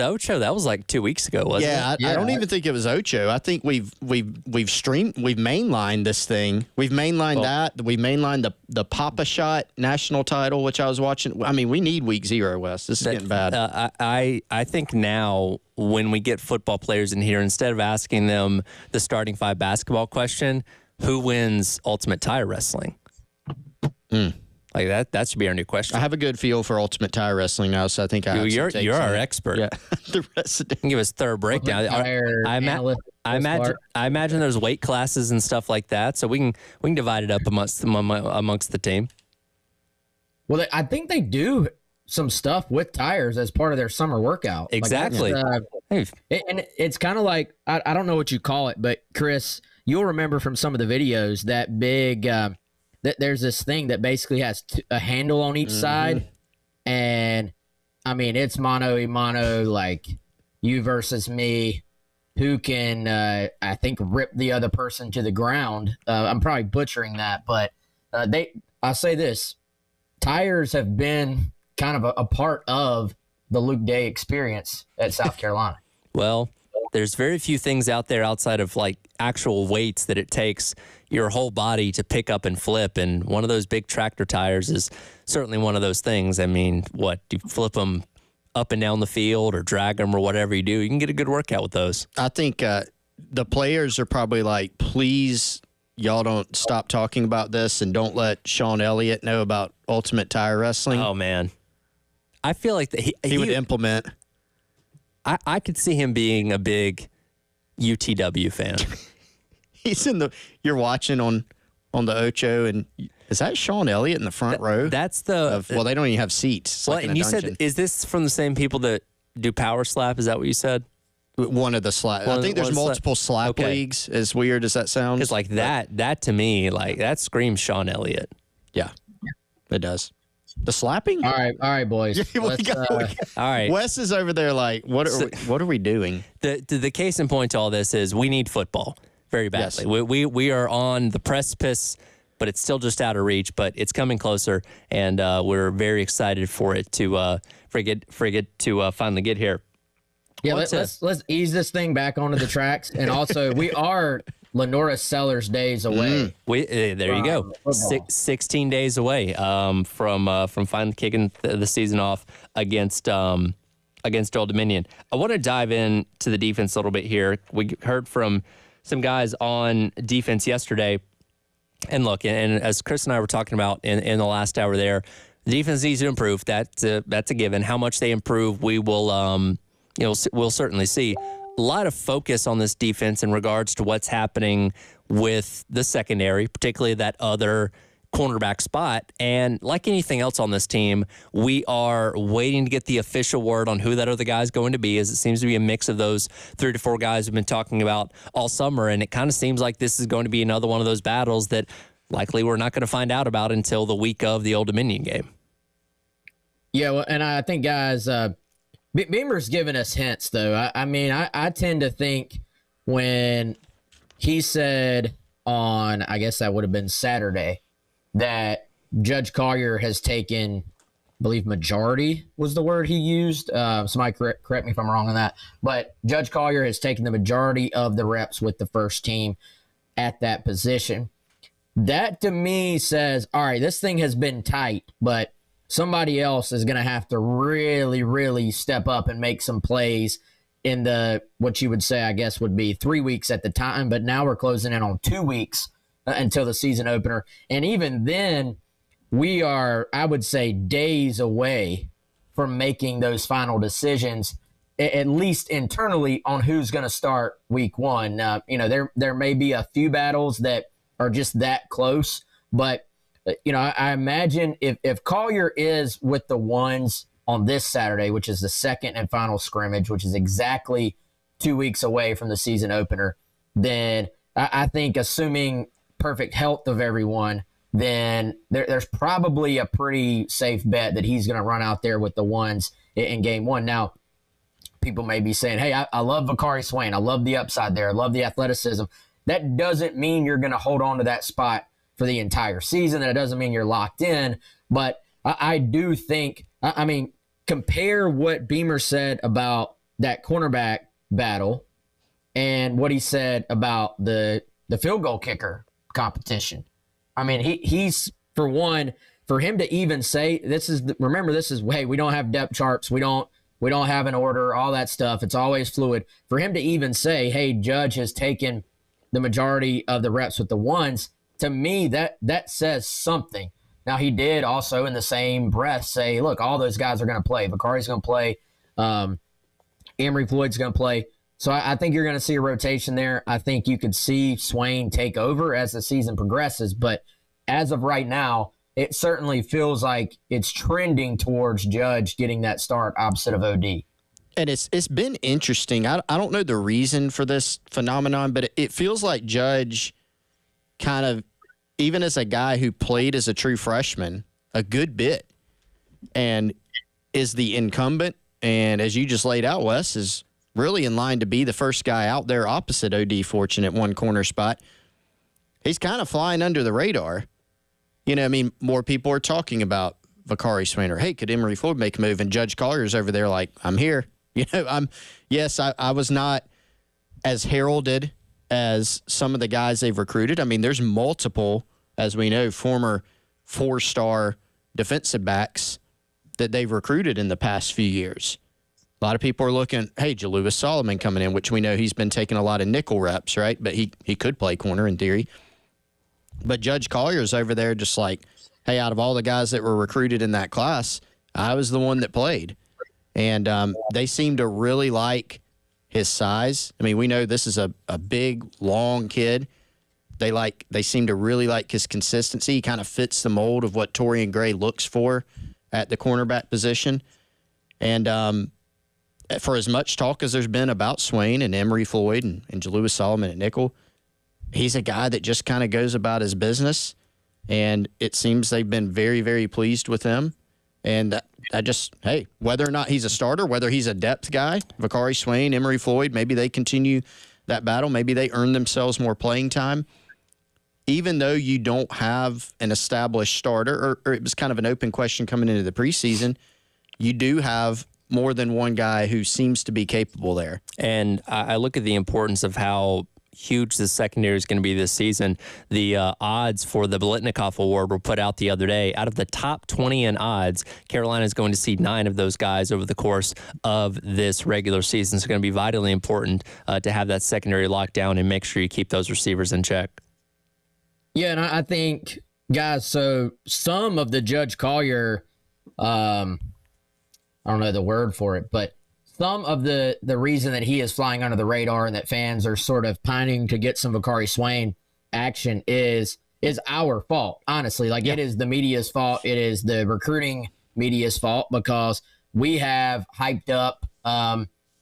Ocho, that was like 2 weeks ago, wasn't it? I don't even think it was Ocho. I think we've mainlined this thing. We've mainlined that. We've mainlined the Papa Shot national title, which I was watching. I mean, we need week 0, Wes. This is getting bad. I think now when we get football players in here, instead of asking them the starting 5 basketball question, who wins Ultimate Tire Wrestling? Like that should be our new question. I have a good feel for Ultimate Tire Wrestling now, so I think you're our expert. Yeah, the rest of give us thorough breakdown. I imagine there's weight classes and stuff like that, so we can divide it up amongst the team. Well, I think they do some stuff with tires as part of their summer workout. Exactly. And it's kind of like I don't know what you call it, but Chris, you'll remember from some of the videos that big. That there's this thing that basically has a handle on each side, and I mean it's mano a mano, like you versus me, who can I think rip the other person to the ground. I'm probably butchering that, but I'll say this: tires have been kind of a part of the Luke Day experience at South Carolina. Well, there's very few things out there outside of like actual weights that it takes your whole body to pick up and flip. And one of those big tractor tires is certainly one of those things. I mean, do you flip them up and down the field or drag them or whatever you do? You can get a good workout with those. I think the players are probably like, please, y'all don't stop talking about this and don't let Sean Elliott know about Ultimate Tire Wrestling. Oh, man. I feel like he would implement. I could see him being a big UTW fan. He's you're watching on the Ocho, and is that Sean Elliott in the front row? That's they don't even have seats. It's like in a you dungeon. said, is this from the same people that do Power Slap? Is that what you said? One of the slap. I think there's multiple slap leagues, as weird as that sounds. Because like that to me, like that screams Sean Elliott. Yeah, it does. The slapping? All right, boys. All right. Wes is over there like, what are we doing? The case in point to all this is we need football very badly. Yes. We are on the precipice, but it's still just out of reach, but it's coming closer, and we're very excited for it to finally get here. Yeah, let's ease this thing back onto the tracks, and also we are Lenora Sellers days away. There you go, 16 days away from finally kicking the season off against Old Dominion. I want to dive into the defense a little bit here. We heard from some guys on defense yesterday, and look, and as Chris and I were talking about in the last hour there, the defense needs to improve. That's a given. How much they improve, we will we'll certainly see. A lot of focus on this defense in regards to what's happening with the secondary, particularly that other cornerback spot. And like anything else on this team, we are waiting to get the official word on who that other guy is going to be, as it seems to be a mix of those 3 to 4 guys we've been talking about all summer. And it kind of seems like this is going to be another one of those battles that likely we're not going to find out about until the week of the Old Dominion game. Yeah, well, and I think, guys, Beamer's giving us hints, though. I tend to think when he said on, I guess that would have been Saturday, that Judge Collier has taken, I believe majority was the word he used. Somebody correct me if I'm wrong on that. But Judge Collier has taken the majority of the reps with the first team at that position. That, to me, says, all right, this thing has been tight, but somebody else is going to have to really, really step up and make some plays in the, what you would say, I guess, would be 3 weeks at the time. But now we're closing in on 2 weeks until the season opener. And even then, we are, I would say, days away from making those final decisions, at least internally, on who's going to start week 1. There may be a few battles that are just that close, but I imagine if Collier is with the ones on this Saturday, which is the second and final scrimmage, which is exactly 2 weeks away from the season opener, then I think, assuming perfect health of everyone, then there's probably a pretty safe bet that he's going to run out there with the ones in game 1. Now, people may be saying, hey, I love Vakari Swain. I love the upside there. I love the athleticism. That doesn't mean you're going to hold on to that spot for the entire season. That doesn't mean you're locked in. But I do think, compare what Beamer said about that cornerback battle and what he said about the field goal kicker competition. I mean, he's, for one, for him to even say remember, hey, we don't have depth charts. We don't have an order, all that stuff. It's always fluid. For him to even say, hey, Judge has taken the majority of the reps with the ones, to me, that says something. Now, he did also in the same breath say, look, all those guys are going to play. Vakari's going to play. Emory Floyd's going to play. So I think you're going to see a rotation there. I think you could see Swain take over as the season progresses. But as of right now, it certainly feels like it's trending towards Judge getting that start opposite of OD. And it's been interesting. I don't know the reason for this phenomenon, but it feels like Judge kind of, even as a guy who played as a true freshman a good bit and is the incumbent, and as you just laid out, Wes, is really in line to be the first guy out there opposite OD Fortune at one corner spot. He's kind of flying under the radar. You know, I mean, more people are talking about Vakari Swain, or, hey, could Emory Floyd make a move? And Judge Collier's over there like, I'm here. You know, I was not as heralded as some of the guys they've recruited. I mean, there's multiple, as we know, former 4-star defensive backs that they've recruited in the past few years. A lot of people are looking, hey, Jalewis Solomon coming in, which we know he's been taking a lot of nickel reps, right? But he could play corner in theory. But Judge Collier's over there just like, hey, out of all the guys that were recruited in that class, I was the one that played. And they seem to really like his size. I mean, we know this is a big, long kid. They seem to really like his consistency. He kind of fits the mold of what Torian Gray looks for at the cornerback position. And for as much talk as there's been about Swain and Emory Floyd and Jalewis Solomon at nickel, he's a guy that just kind of goes about his business, and it seems they've been very, very pleased with him. And hey, whether or not he's a starter, whether he's a depth guy, Vakari Swain, Emory Floyd, maybe they continue that battle. Maybe they earn themselves more playing time. Even though you don't have an established starter, or it was kind of an open question coming into the preseason, you do have more than one guy who seems to be capable there. And I look at the importance of how huge the secondary is going to be this season. The odds for the Biletnikoff Award were put out the other day. Out of the top 20 in odds, Carolina is going to see 9 of those guys over the course of this regular season. It's going to be vitally important to have that secondary locked down and make sure you keep those receivers in check. Yeah, and I think, guys, so some of the Judge Collier, I don't know the word for it, but some of the reason that he is flying under the radar and that fans are sort of pining to get some Vakari Swain action is our fault, honestly. Like, it is the media's fault. It is the recruiting media's fault, because we have hyped up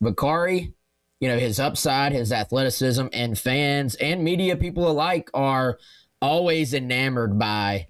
Vakari, you know, his upside, his athleticism, and fans and media people alike are always enamored by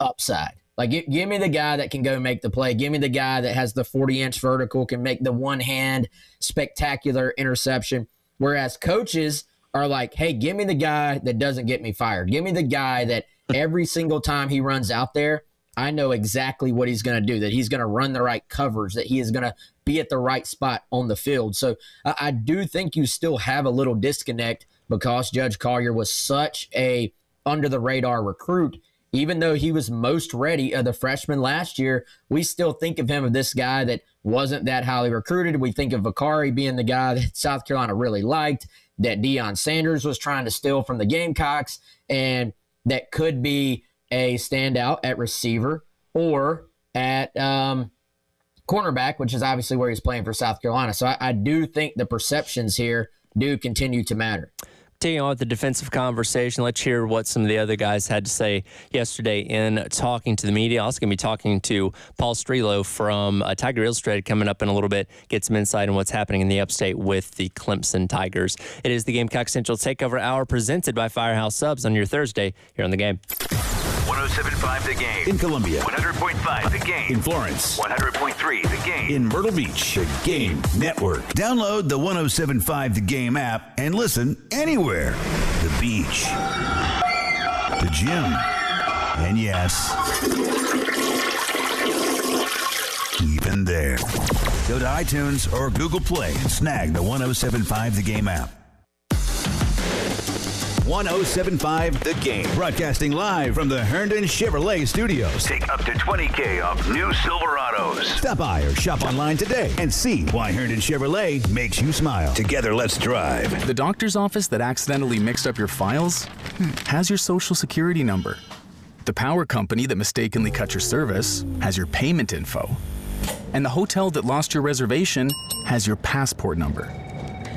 upside. Like, give me the guy that can go make the play. Give me the guy that has the 40-inch vertical, can make the one-hand spectacular interception. Whereas coaches are like, hey, give me the guy that doesn't get me fired. Give me the guy that every single time he runs out there, I know exactly what he's going to do, that he's going to run the right coverage, that he is going to be at the right spot on the field. So I do think you still have a little disconnect, because Judge Collier was such a under-the-radar recruit. Even though he was most ready of the freshmen last year, we still think of him as this guy that wasn't that highly recruited. We think of Vakari being the guy that South Carolina really liked, that Deion Sanders was trying to steal from the Gamecocks, and that could be a standout at receiver or at cornerback, which is obviously where he's playing for South Carolina. So I do think the perceptions here do continue to matter. Taking on with the defensive conversation, let's hear what some of the other guys had to say yesterday in talking to the media. Also going to be talking to Paul Strelo from Tiger Illustrated coming up in a little bit, get some insight on what's happening in the upstate with the Clemson Tigers. It is the Gamecock Central Takeover Hour presented by Firehouse Subs on your Thursday here on The Game. 107.5 The Game. In Columbia. 100.5 The Game. In Florence. 100.3 The Game. In Myrtle Beach. The Game Network. Download the 107.5 The Game app and listen anywhere. The beach. The gym. And yes, even happen there. Go to iTunes or Google Play and snag the 107.5 The Game app. 107.5 The Game. Broadcasting live from the Herndon Chevrolet studios. Take up to $20,000 off new Silverados. Stop by or shop online today and see why Herndon Chevrolet makes you smile. Together, let's drive. The doctor's office that accidentally mixed up your files has your social security number. The power company that mistakenly cut your service has your payment info. And the hotel that lost your reservation has your passport number.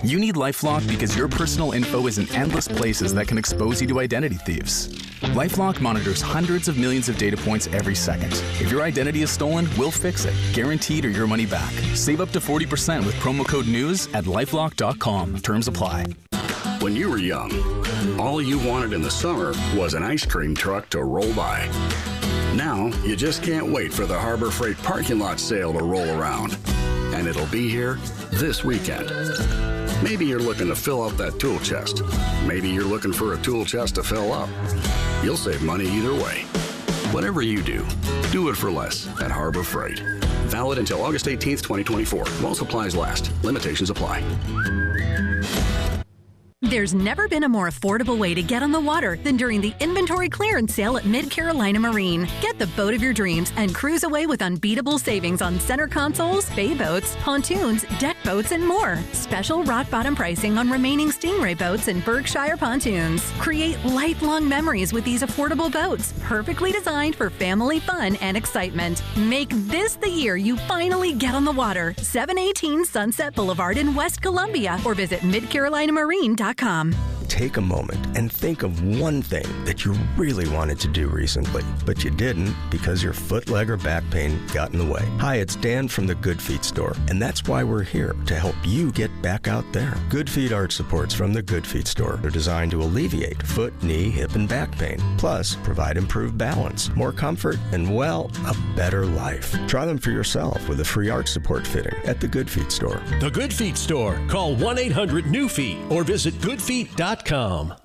You need LifeLock because your personal info is in endless places that can expose you to identity thieves. LifeLock monitors hundreds of millions of data points every second. If your identity is stolen, we'll fix it, guaranteed or your money back. Save up to 40% with promo code NEWS at LifeLock.com. Terms apply. When you were young, all you wanted in the summer was an ice cream truck to roll by. Now, you just can't wait for the Harbor Freight parking lot sale to roll around. And it'll be here this weekend. Maybe you're looking to fill up that tool chest. Maybe you're looking for a tool chest to fill up. You'll save money either way. Whatever you do it for less at Harbor Freight. Valid until August 18th, 2024. While supplies last. Limitations apply. There's never been a more affordable way to get on the water than during the inventory clearance sale at Mid-Carolina Marine. Get the boat of your dreams and cruise away with unbeatable savings on center consoles, bay boats, pontoons, deck boats, and more. Special rock bottom pricing on remaining Stingray boats and Berkshire pontoons. Create lifelong memories with these affordable boats, perfectly designed for family fun and excitement. Make this the year you finally get on the water. 718 Sunset Boulevard in West Columbia, or visit midcarolinamarine.com. Take a moment and think of one thing that you really wanted to do recently, but you didn't because your foot, leg, or back pain got in the way. Hi, it's Dan from the Good Feet store, and that's why we're here, to help you get back out there. Good Feet arch supports from the Good Feet store are designed to alleviate foot, knee, hip, and back pain, plus provide improved balance, more comfort, and, well, a better life. Try them for yourself with a free arch support fitting at the Good Feet store. The Good Feet store. Call 1-800-NEW-FEET or visit goodfeet.com.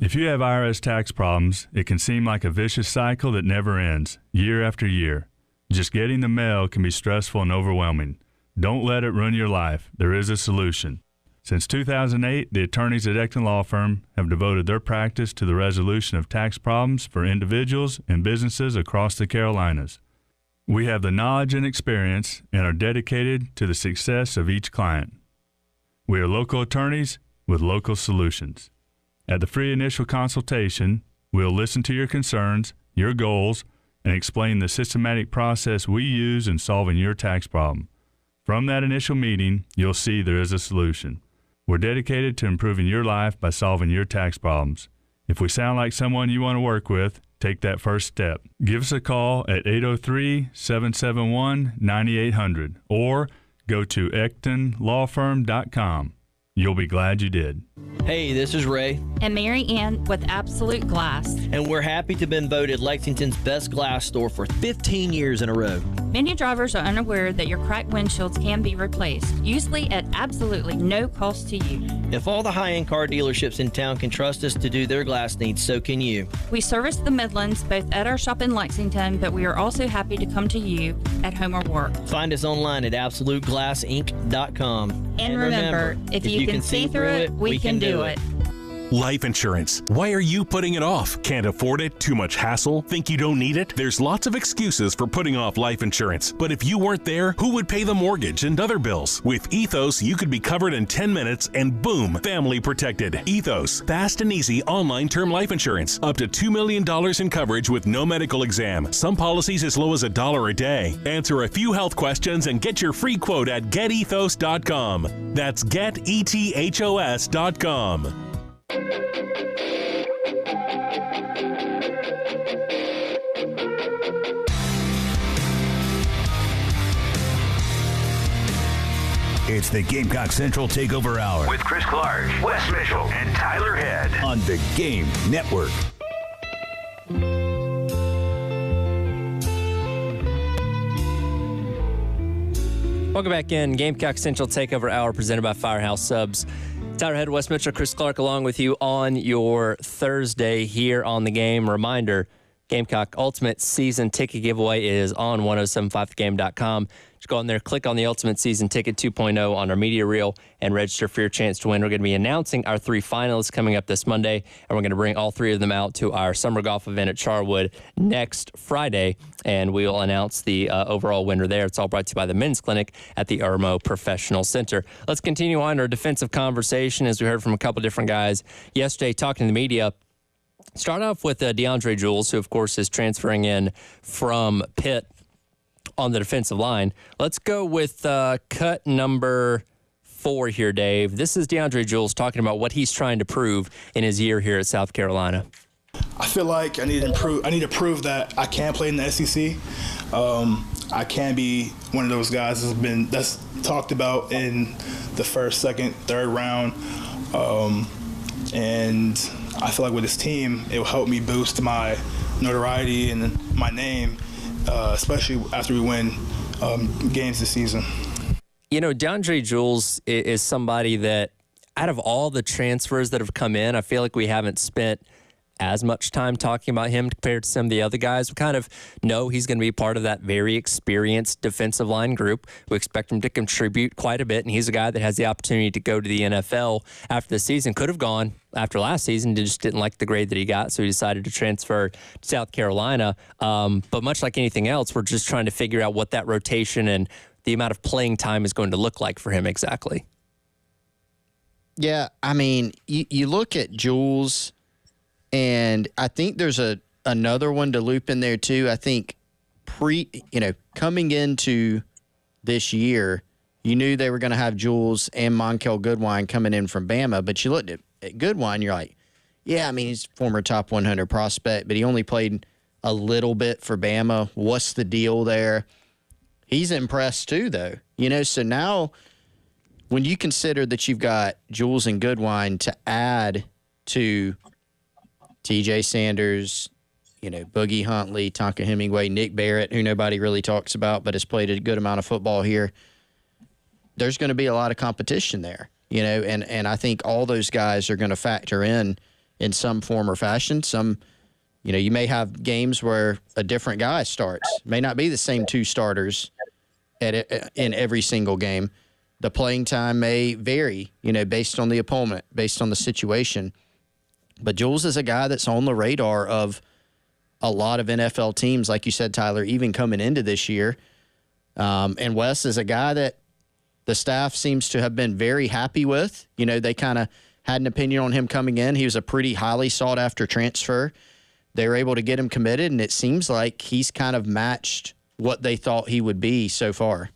If you have IRS tax problems, it can seem like a vicious cycle that never ends, year after year. Just getting the mail can be stressful and overwhelming. Don't let it ruin your life. There is a solution. Since 2008, the attorneys at Ecton Law Firm have devoted their practice to the resolution of tax problems for individuals and businesses across the Carolinas. We have the knowledge and experience and are dedicated to the success of each client. We are local attorneys with local solutions. At the free initial consultation, we'll listen to your concerns, your goals, and explain the systematic process we use in solving your tax problem. From that initial meeting, you'll see there is a solution. We're dedicated to improving your life by solving your tax problems. If we sound like someone you want to work with, take that first step. Give us a call at 803-771-9800 or go to ectonlawfirm.com. You'll be glad you did. Hey, this is Ray. And Mary Ann with Absolute Glass. And we're happy to have been voted Lexington's best glass store for 15 years in a row. Many drivers are unaware that your cracked windshields can be replaced, usually at absolutely no cost to you. If all the high-end car dealerships in town can trust us to do their glass needs, so can you. We service the Midlands both at our shop in Lexington, but we are also happy to come to you at home or work. Find us online at absoluteglassinc.com. And remember, if you can see through it, we can do it. Life insurance. Why are you putting it off? Can't afford it? Too much hassle? Think you don't need it? There's lots of excuses for putting off life insurance. But if you weren't there, who would pay the mortgage and other bills? With Ethos, you could be covered in 10 minutes and boom, family protected. Ethos, fast and easy online term life insurance. Up to $2 million in coverage with no medical exam. Some policies as low as $1 a day. Answer a few health questions and get your free quote at getethos.com. That's getethos.com. It's the Gamecock Central Takeover Hour with Chris Clark, Wes Mitchell, and Tyler Head on the Game Network. Welcome back in. Gamecock Central Takeover Hour presented by Firehouse Subs. Tyler Head, Wes Mitchell, Chris Clark along with you on your Thursday here on the Game. Reminder, Gamecock Ultimate Season Ticket Giveaway is on 1075thegame.com. Just go on there, click on the Ultimate Season Ticket 2.0 on our media reel, and register for your chance to win. We're going to be announcing our 3 finalists coming up this Monday, and we're going to bring all 3 of them out to our summer golf event at Charwood next Friday, and we'll announce the overall winner there. It's all brought to you by the Men's Clinic at the Irmo Professional Center. Let's continue on our defensive conversation, as we heard from a couple different guys yesterday talking to the media. Start off with DeAndre Jules, who, of course, is transferring in from Pitt on the defensive line. Let's go with cut number 4 here, Dave. This is DeAndre Jules talking about what he's trying to prove in his year here at South Carolina. I feel like I need to prove that I can play in the SEC. I can be one of those guys that's talked about in the first, second, third round. And I feel like with this team, it will help me boost my notoriety and my name, especially after we win games this season. You know, DeAndre Jules is somebody that, out of all the transfers that have come in, I feel like we haven't spent as much time talking about him compared to some of the other guys. We kind of know he's going to be part of that very experienced defensive line group. We expect him to contribute quite a bit, and he's a guy that has the opportunity to go to the NFL after the season. Could have gone after last season, just didn't like the grade that he got, so he decided to transfer to South Carolina. But much like anything else, we're just trying to figure out what that rotation and the amount of playing time is going to look like for him exactly. Yeah, I mean, you look at Jules, and I think there's another one to loop in there too. I think coming into this year, you knew they were going to have Jules and Monkel Goodwine coming in from Bama, but you looked at Goodwine, you're like, yeah, I mean, he's a former top 100 prospect, but he only played a little bit for Bama. What's the deal there? He's impressed too, though. So now when you consider that you've got Jules and Goodwine to add to TJ Sanders, Boogie Huntley, Tonka Hemingway, Nick Barrett, who nobody really talks about but has played a good amount of football here, there's going to be a lot of competition there, and I think all those guys are going to factor in some form or fashion. Some, you may have games where a different guy starts. It may not be the same 2 starters in every single game. The playing time may vary, based on the opponent, based on the situation. But Jules is a guy that's on the radar of a lot of NFL teams, like you said, Tyler, even coming into this year. And Wes is a guy that the staff seems to have been very happy with. They kind of had an opinion on him coming in. He was a pretty highly sought-after transfer. They were able to get him committed, and it seems like he's kind of matched what they thought he would be so far.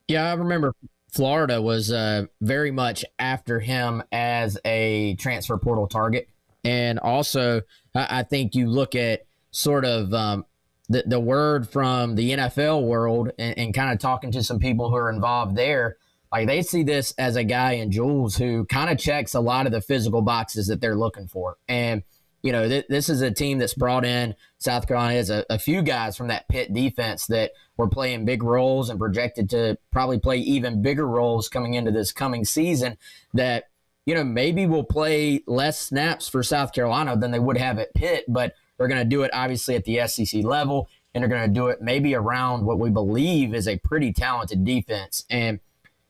Yeah, I remember Florida was very much after him as a transfer portal target. And also, I think you look at sort of the word from the NFL world and kind of talking to some people who are involved there. Like, they see this as a guy in Jules who kind of checks a lot of the physical boxes that they're looking for. And, this is a team that's brought in. South Carolina has a few guys from that Pitt defense that were playing big roles and projected to probably play even bigger roles coming into this coming season that, maybe will play less snaps for South Carolina than they would have at Pitt, but they're going to do it obviously at the SEC level, and they're going to do it maybe around what we believe is a pretty talented defense. And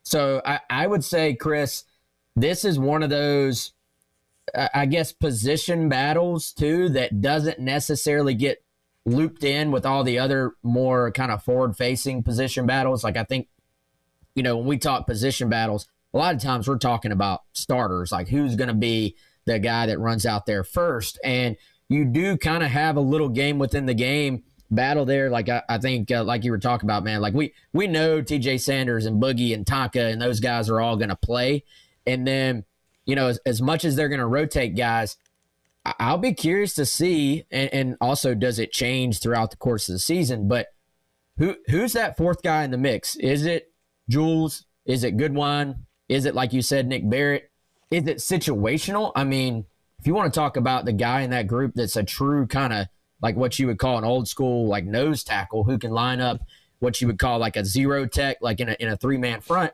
so I would say, Chris, this is one of those, I guess, position battles too that doesn't necessarily get looped in with all the other more kind of forward-facing position battles. Like, I think, when we talk position battles, a lot of times we're talking about starters, like who's going to be the guy that runs out there first. And you do kind of have a little game within the game battle there. Like, I think, like you were talking about, man, like we know TJ Sanders and Boogie and Tonka and those guys are all going to play. And then, as much as they're going to rotate guys, I'll be curious to see, and also does it change throughout the course of the season, but who's that 4th guy in the mix? Is it Jules? Is it Goodwine? Is it, like you said, Nick Barrett? Is it situational? I mean, if you want to talk about the guy in that group that's a true kind of like what you would call an old school like nose tackle who can line up what you would call like a zero tech, like in a 3-man front,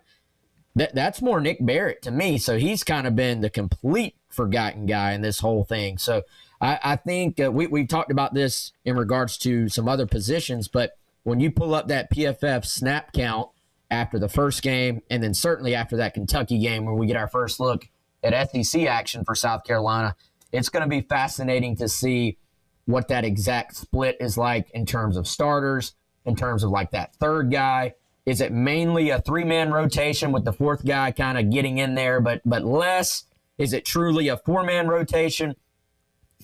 that's more Nick Barrett to me. So he's kind of been the complete forgotten guy in this whole thing. So I think we've talked about this in regards to some other positions, but when you pull up that PFF snap count after the first game, and then certainly after that Kentucky game where we get our first look at SEC action for South Carolina, it's going to be fascinating to see what that exact split is like in terms of starters, in terms of like that third guy. Is it mainly a three-man rotation with the fourth guy kind of getting in there, but less? Is it truly a four-man rotation?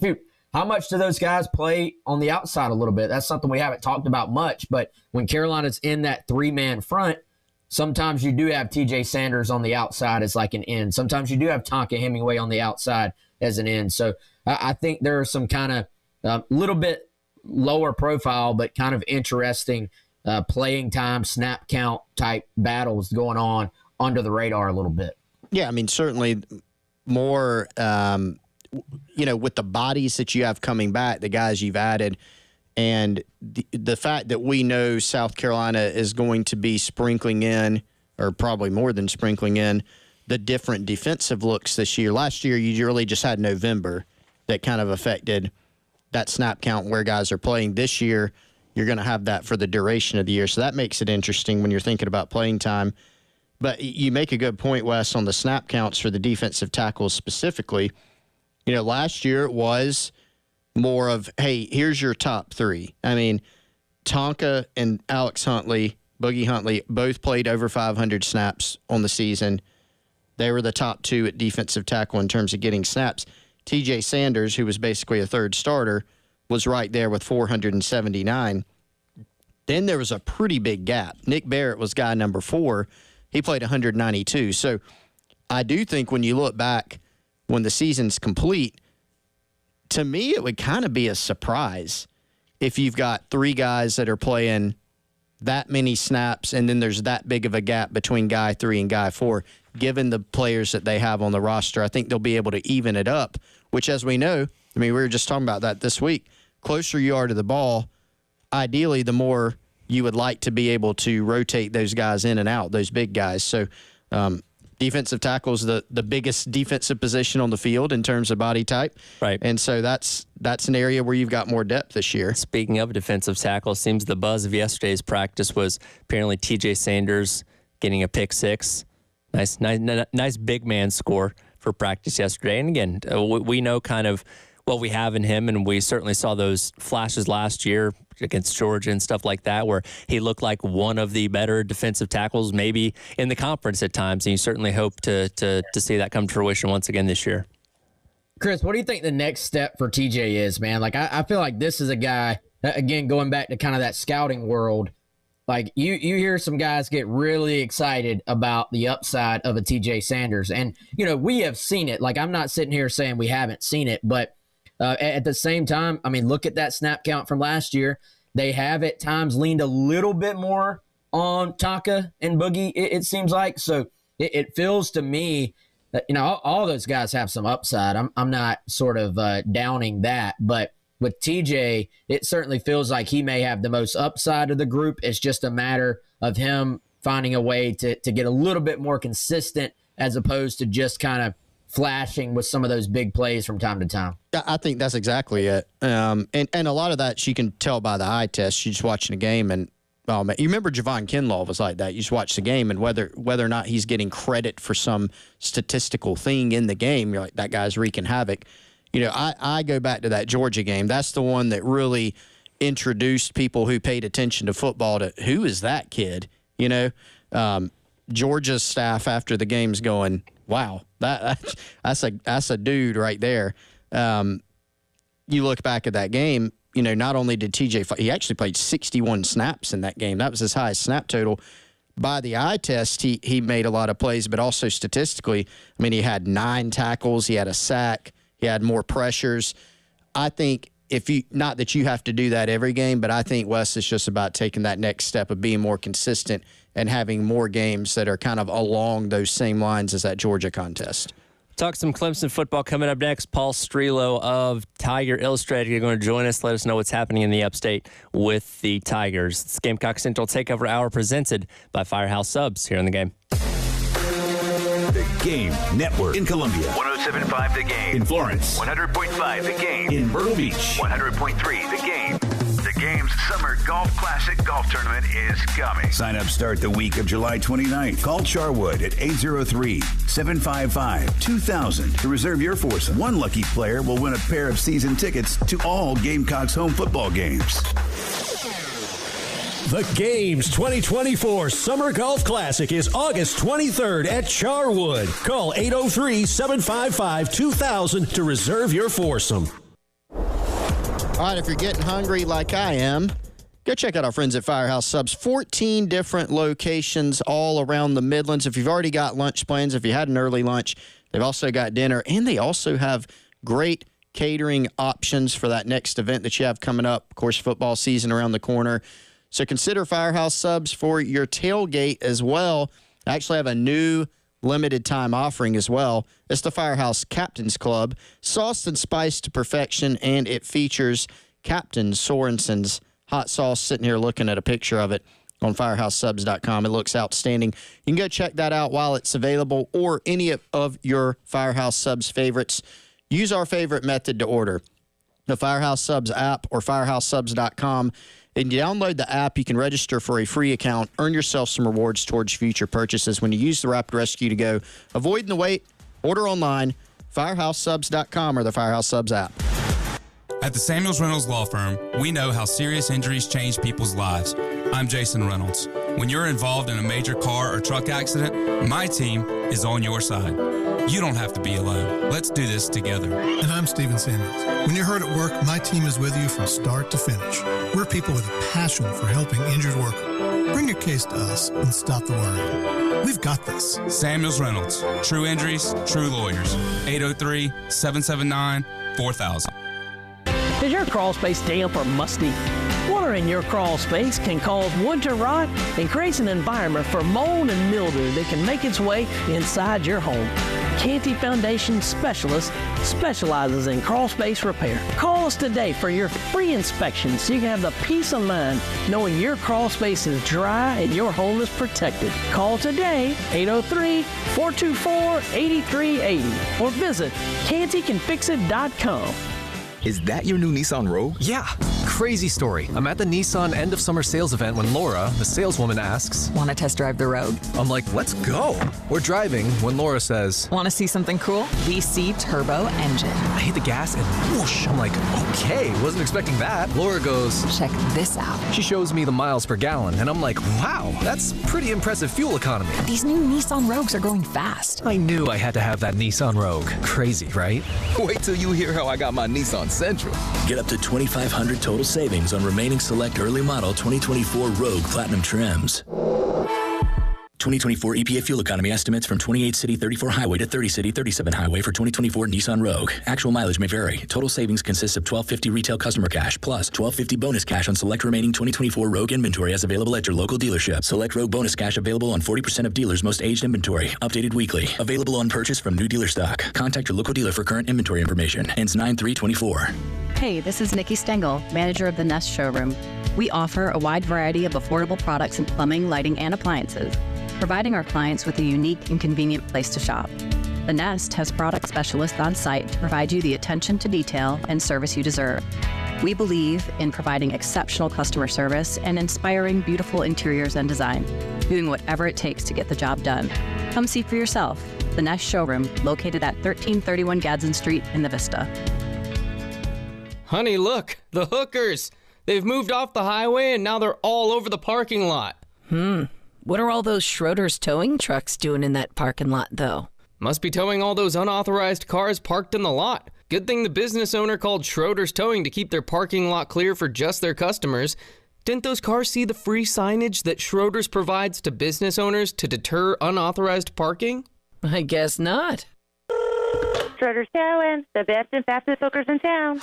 Dude, how much do those guys play on the outside a little bit? That's something we haven't talked about much, but when Carolina's in that three-man front, sometimes you do have TJ Sanders on the outside as like an end. Sometimes you do have Tonka Hemingway on the outside as an end. So I think there are some kind of little bit lower profile, but kind of interesting playing time, snap count type battles going on under the radar a little bit. Yeah, I mean, certainly more, with the bodies that you have coming back, the guys you've added, and the fact that we know South Carolina is going to be sprinkling in, or probably more than sprinkling in, the different defensive looks this year. Last year, you really just had November that kind of affected that snap count where guys are playing. This year, you're going to have that for the duration of the year. So that makes it interesting when you're thinking about playing time. But you make a good point, Wes, on the snap counts for the defensive tackles specifically. Last year it was more of, hey, here's your top three. I mean, Tonka and Alex Huntley, Boogie Huntley, both played over 500 snaps on the season. They were the top two at defensive tackle in terms of getting snaps. TJ Sanders, who was basically a third starter, was right there with 479. Then there was a pretty big gap. Nick Barrett was guy number 4. He played 192. So I do think when you look back when the season's complete, to me it would kind of be a surprise if you've got 3 guys that are playing that many snaps and then there's that big of a gap between guy 3 and guy 4. Given the players that they have on the roster, I think they'll be able to even it up, which, as we know, I mean, we were just talking about that this week. Closer you are to the ball, ideally, the more you would like to be able to rotate those guys in and out, those big guys. So defensive tackle is the biggest defensive position on the field in terms of body type. Right. And so that's an area where you've got more depth this year. Speaking of defensive tackle, seems the buzz of yesterday's practice was apparently TJ Sanders getting a pick 6. Nice big man score for practice yesterday. And again, we know kind of what we have in him, and we certainly saw those flashes last year against Georgia and stuff like that, where he looked like one of the better defensive tackles maybe in the conference at times, and you certainly hope to see that come to fruition once again this year. Chris, what do you think the next step for TJ is, man? Like, I feel like this is a guy, again, going back to kind of that scouting world, like you hear some guys get really excited about the upside of a TJ Sanders. And, we have seen it. Like, I'm not sitting here saying we haven't seen it, but at the same time, I mean, look at that snap count from last year. They have at times leaned a little bit more on Tonka and Boogie, it seems like. So it feels to me that, all those guys have some upside. I'm not sort of downing that, but with TJ, it certainly feels like he may have the most upside of the group. It's just a matter of him finding a way to get a little bit more consistent as opposed to just kind of flashing with some of those big plays from time to time. I think that's exactly it. And a lot of that you can tell by the eye test. You're just watching a game and, oh man, you remember Javon Kinlaw was like that. You just watch the game and whether or not he's getting credit for some statistical thing in the game, you're like, that guy's wreaking havoc. I go back to that Georgia game. That's the one that really introduced people who paid attention to football to who is that kid? Georgia's staff after the game's going, wow, that's a dude right there. You look back at that game, not only did TJ, he actually played 61 snaps in that game. That was his highest snap total. By the eye test, he made a lot of plays, but also statistically, I mean, he had 9 tackles, he had a sack, he had more pressures. I think not that you have to do that every game, but I think, Wes, it's just about taking that next step of being more consistent and having more games that are kind of along those same lines as that Georgia contest. Talk some Clemson football coming up next. Paul Strelo of Tiger Illustrated, you're going to join us. Let us know what's happening in the upstate with the Tigers. It's Gamecock Central Takeover Hour presented by Firehouse Subs here in the game. Game Network. In Columbia, 107.5 The Game. in Florence, 100.5 The Game. in Myrtle Beach, 100.3 The Game. The Game's Summer Golf Classic Golf Tournament is coming. Sign up start the week of July 29th. Call Charwood at 803-755-2000 to reserve your foursome. One lucky player will win a pair of season tickets to all Gamecocks home football games. The Games 2024 Summer Golf Classic is August 23rd at Charwood. Call 803-755-2000 to reserve your foursome. All right, if you're getting hungry like I am, go check out our friends at Firehouse Subs. 14 different locations all around the Midlands. If you've already got lunch plans, if you had an early lunch, they've also got dinner, and they also have great catering options for that next event that you have coming up. Of course, football season around the corner. So consider Firehouse Subs for your tailgate as well. I actually have a new limited time offering as well. It's the Firehouse Captain's Club, sauced and spiced to perfection, and it features Captain Sorensen's hot sauce. Sitting here looking at a picture of it on firehousesubs.com. It looks outstanding. You can go check that out while it's available, or any of your Firehouse Subs favorites. Use our favorite method to order, the Firehouse Subs app or firehousesubs.com. And you download the app, you can register for a free account, earn yourself some rewards towards future purchases when you use the Rapid Rescue to go. Avoiding the wait, order online, firehousesubs.com or the Firehouse Subs app. At the Samuels Reynolds Law Firm, we know how serious injuries change people's lives. I'm Jason Reynolds. When you're involved in a major car or truck accident, my team is on your side. You don't have to be alone. Let's do this together. And I'm Steven Samuels. When you're hurt at work, my team is with you from start to finish. We're people with a passion for helping injured workers. Bring your case to us and stop the worry. We've got this. Samuels Reynolds. True injuries, true lawyers. 803-779-4000. Is your crawl space damp or musty? Water in your crawl space can cause wood to rot and creates an environment for mold and mildew that can make its way inside your home. Canty Foundation Specialist specializes in crawl space repair. Call us today for your free inspection so you can have the peace of mind knowing your crawl space is dry and your home is protected. Call today, 803-424-8380, or visit cantycanfixit.com. Is that your new Nissan Rogue? Yeah. Crazy story. I'm at the Nissan end of summer sales event when Laura, the saleswoman, asks, "Want to test drive the Rogue?" I'm like, let's go. We're driving when Laura says, "Want to see something cool? VC turbo engine." I hit the gas and whoosh. I'm like, okay, wasn't expecting that. Laura goes, "Check this out." She shows me the miles per gallon, and I'm like, wow, that's pretty impressive fuel economy. These new Nissan Rogues are going fast. I knew I had to have that Nissan Rogue. Crazy, right? Wait till you hear how I got my Nissan Sentra. Get up to $2,500 total savings on remaining select early model 2024 Rogue Platinum trims. 2024 EPA fuel economy estimates from 28 city 34 highway to 30 city 37 highway for 2024 Nissan Rogue. Actual mileage may vary. Total savings consists of $1,250 retail customer cash plus $1,250 bonus cash on select remaining 2024 Rogue inventory as available at your local dealership. Select Rogue bonus cash available on 40% of dealers' most aged inventory. Updated weekly. Available on purchase from new dealer stock. Contact your local dealer for current inventory information. Ends 9/3/24. Hey, this is Nikki Stengel, manager of the Nest Showroom. We offer a wide variety of affordable products in plumbing, lighting, and appliances, providing our clients with a unique and convenient place to shop. The Nest has product specialists on site to provide you the attention to detail and service you deserve. We believe in providing exceptional customer service and inspiring beautiful interiors and design, doing whatever it takes to get the job done. Come see for yourself. The Nest Showroom, located at 1331 Gadsden Street in the Vista. Honey, look, the hookers. They've moved off the highway and now they're all over the parking lot. What are all those Schroeder's towing trucks doing in that parking lot, though? Must be towing all those unauthorized cars parked in the lot. Good thing the business owner called Schroeder's Towing to keep their parking lot clear for just their customers. Didn't those cars see the free signage that Schroeder's provides to business owners to deter unauthorized parking? I guess not. Schroeder's Towing, the best and fastest hookers in town.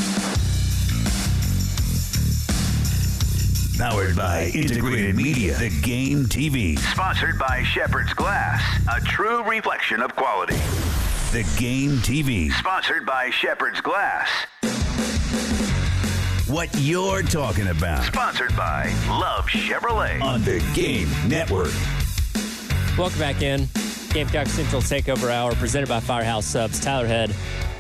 Powered by Integrated Media, The Game TV. Sponsored by Shepherd's Glass, a true reflection of quality. The Game TV. Sponsored by Shepherd's Glass. What you're talking about. Sponsored by Love Chevrolet. On The Game Network. Welcome back in. Gamecock Central Takeover Hour presented by Firehouse Subs. Tyler Head,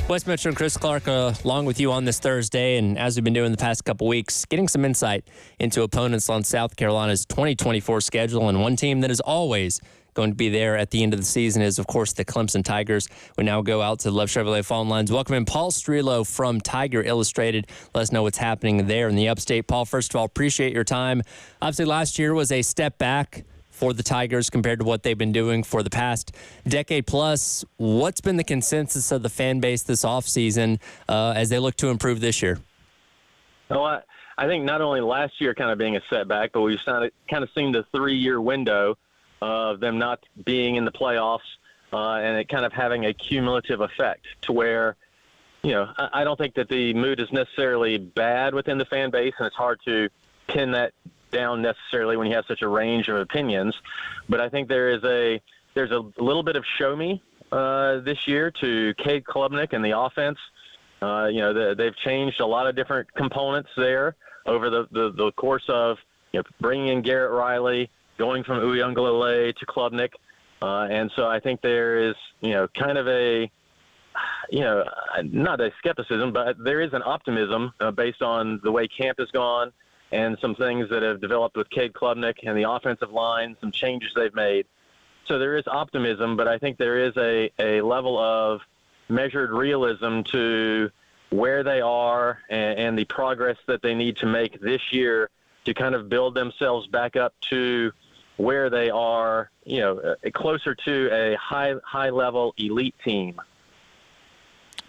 Wes Mitchell, and Chris Clark along with you on this Thursday. And as we've been doing the past couple weeks, getting some insight into opponents on South Carolina's 2024 schedule. And one team that is always going to be there at the end of the season is, of course, the Clemson Tigers. We now go out to the Love Chevrolet phone lines. Welcome in Paul Strelo from Tiger Illustrated. Let us know what's happening there in the upstate. Paul, first of all, appreciate your time. Obviously, last year was a step back for the Tigers compared to what they've been doing for the past decade plus. What's been the consensus of the fan base this offseason as they look to improve this year? Well, I think not only last year kind of being a setback, but we've kind of seen the 3-year window of them not being in the playoffs and it kind of having a cumulative effect to where, I don't think that the mood is necessarily bad within the fan base, and it's hard to pin that down necessarily when you have such a range of opinions. But I think there's a little bit of show me this year to Cade Klubnik and the offense. They've changed a lot of different components there over the course of bringing in Garrett Riley, going from Uiagalelei to Klubnik. And so I think there is, kind of a, not a skepticism, but there is an optimism based on the way camp has gone and some things that have developed with Cade Klubnik and the offensive line, some changes they've made. So there is optimism, but I think there is a level of measured realism to where they are and the progress that they need to make this year to kind of build themselves back up to where they are, closer to a high-level elite team.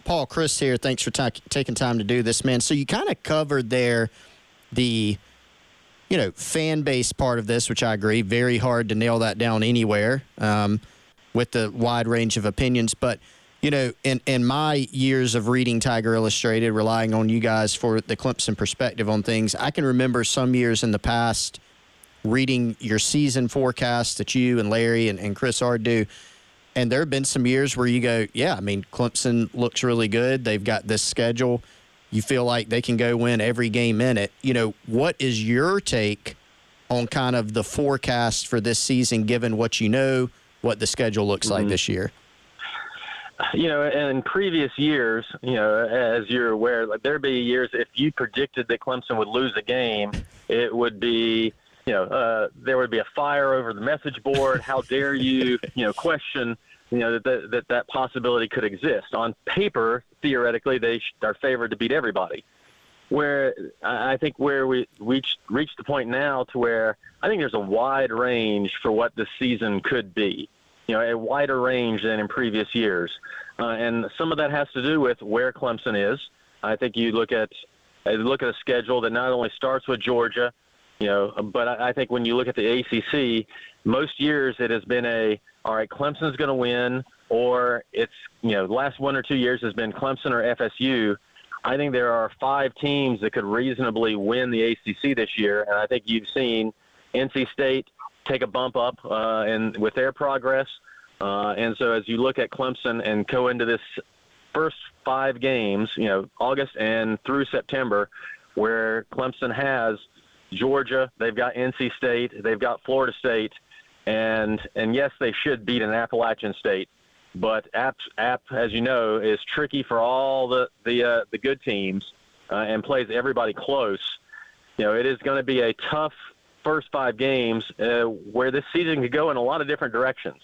Paul, Chris here. Thanks for taking time to do this, man. So you kind of covered there the, fan base part of this, which I agree, very hard to nail that down anywhere with the wide range of opinions. But, in my years of reading Tiger Illustrated, relying on you guys for the Clemson perspective on things, I can remember some years in the past reading your season forecast that you and Larry and Chris Ard do. And there have been some years where you go, Clemson looks really good. They've got this schedule. You feel like they can go win every game in it. What is your take on kind of the forecast for this season, given what what the schedule looks like this year? In previous years, as you're aware, there'd be years if you predicted that Clemson would lose a game, it would be, there would be a fire over the message board. How dare you, question, that possibility could exist. On paper, theoretically, they are favored to beat everybody. Where I think where we reached the point now to where I think there's a wide range for what the season could be. A wider range than in previous years. And some of that has to do with where Clemson is. I think you look at a schedule that not only starts with Georgia, but I think when you look at the ACC, most years it has been all right, Clemson's going to win, or it's, the last 1 or 2 years has been Clemson or FSU. I think there are 5 teams that could reasonably win the ACC this year, and I think you've seen NC State take a bump up and with their progress. And so as you look at Clemson and go into this first 5 games, August and through September, where Clemson has Georgia, they've got NC State, they've got Florida State, and yes, they should beat an Appalachian State. But App, as you know, is tricky for all the good teams and plays everybody close. It is going to be a tough first 5 games where this season could go in a lot of different directions.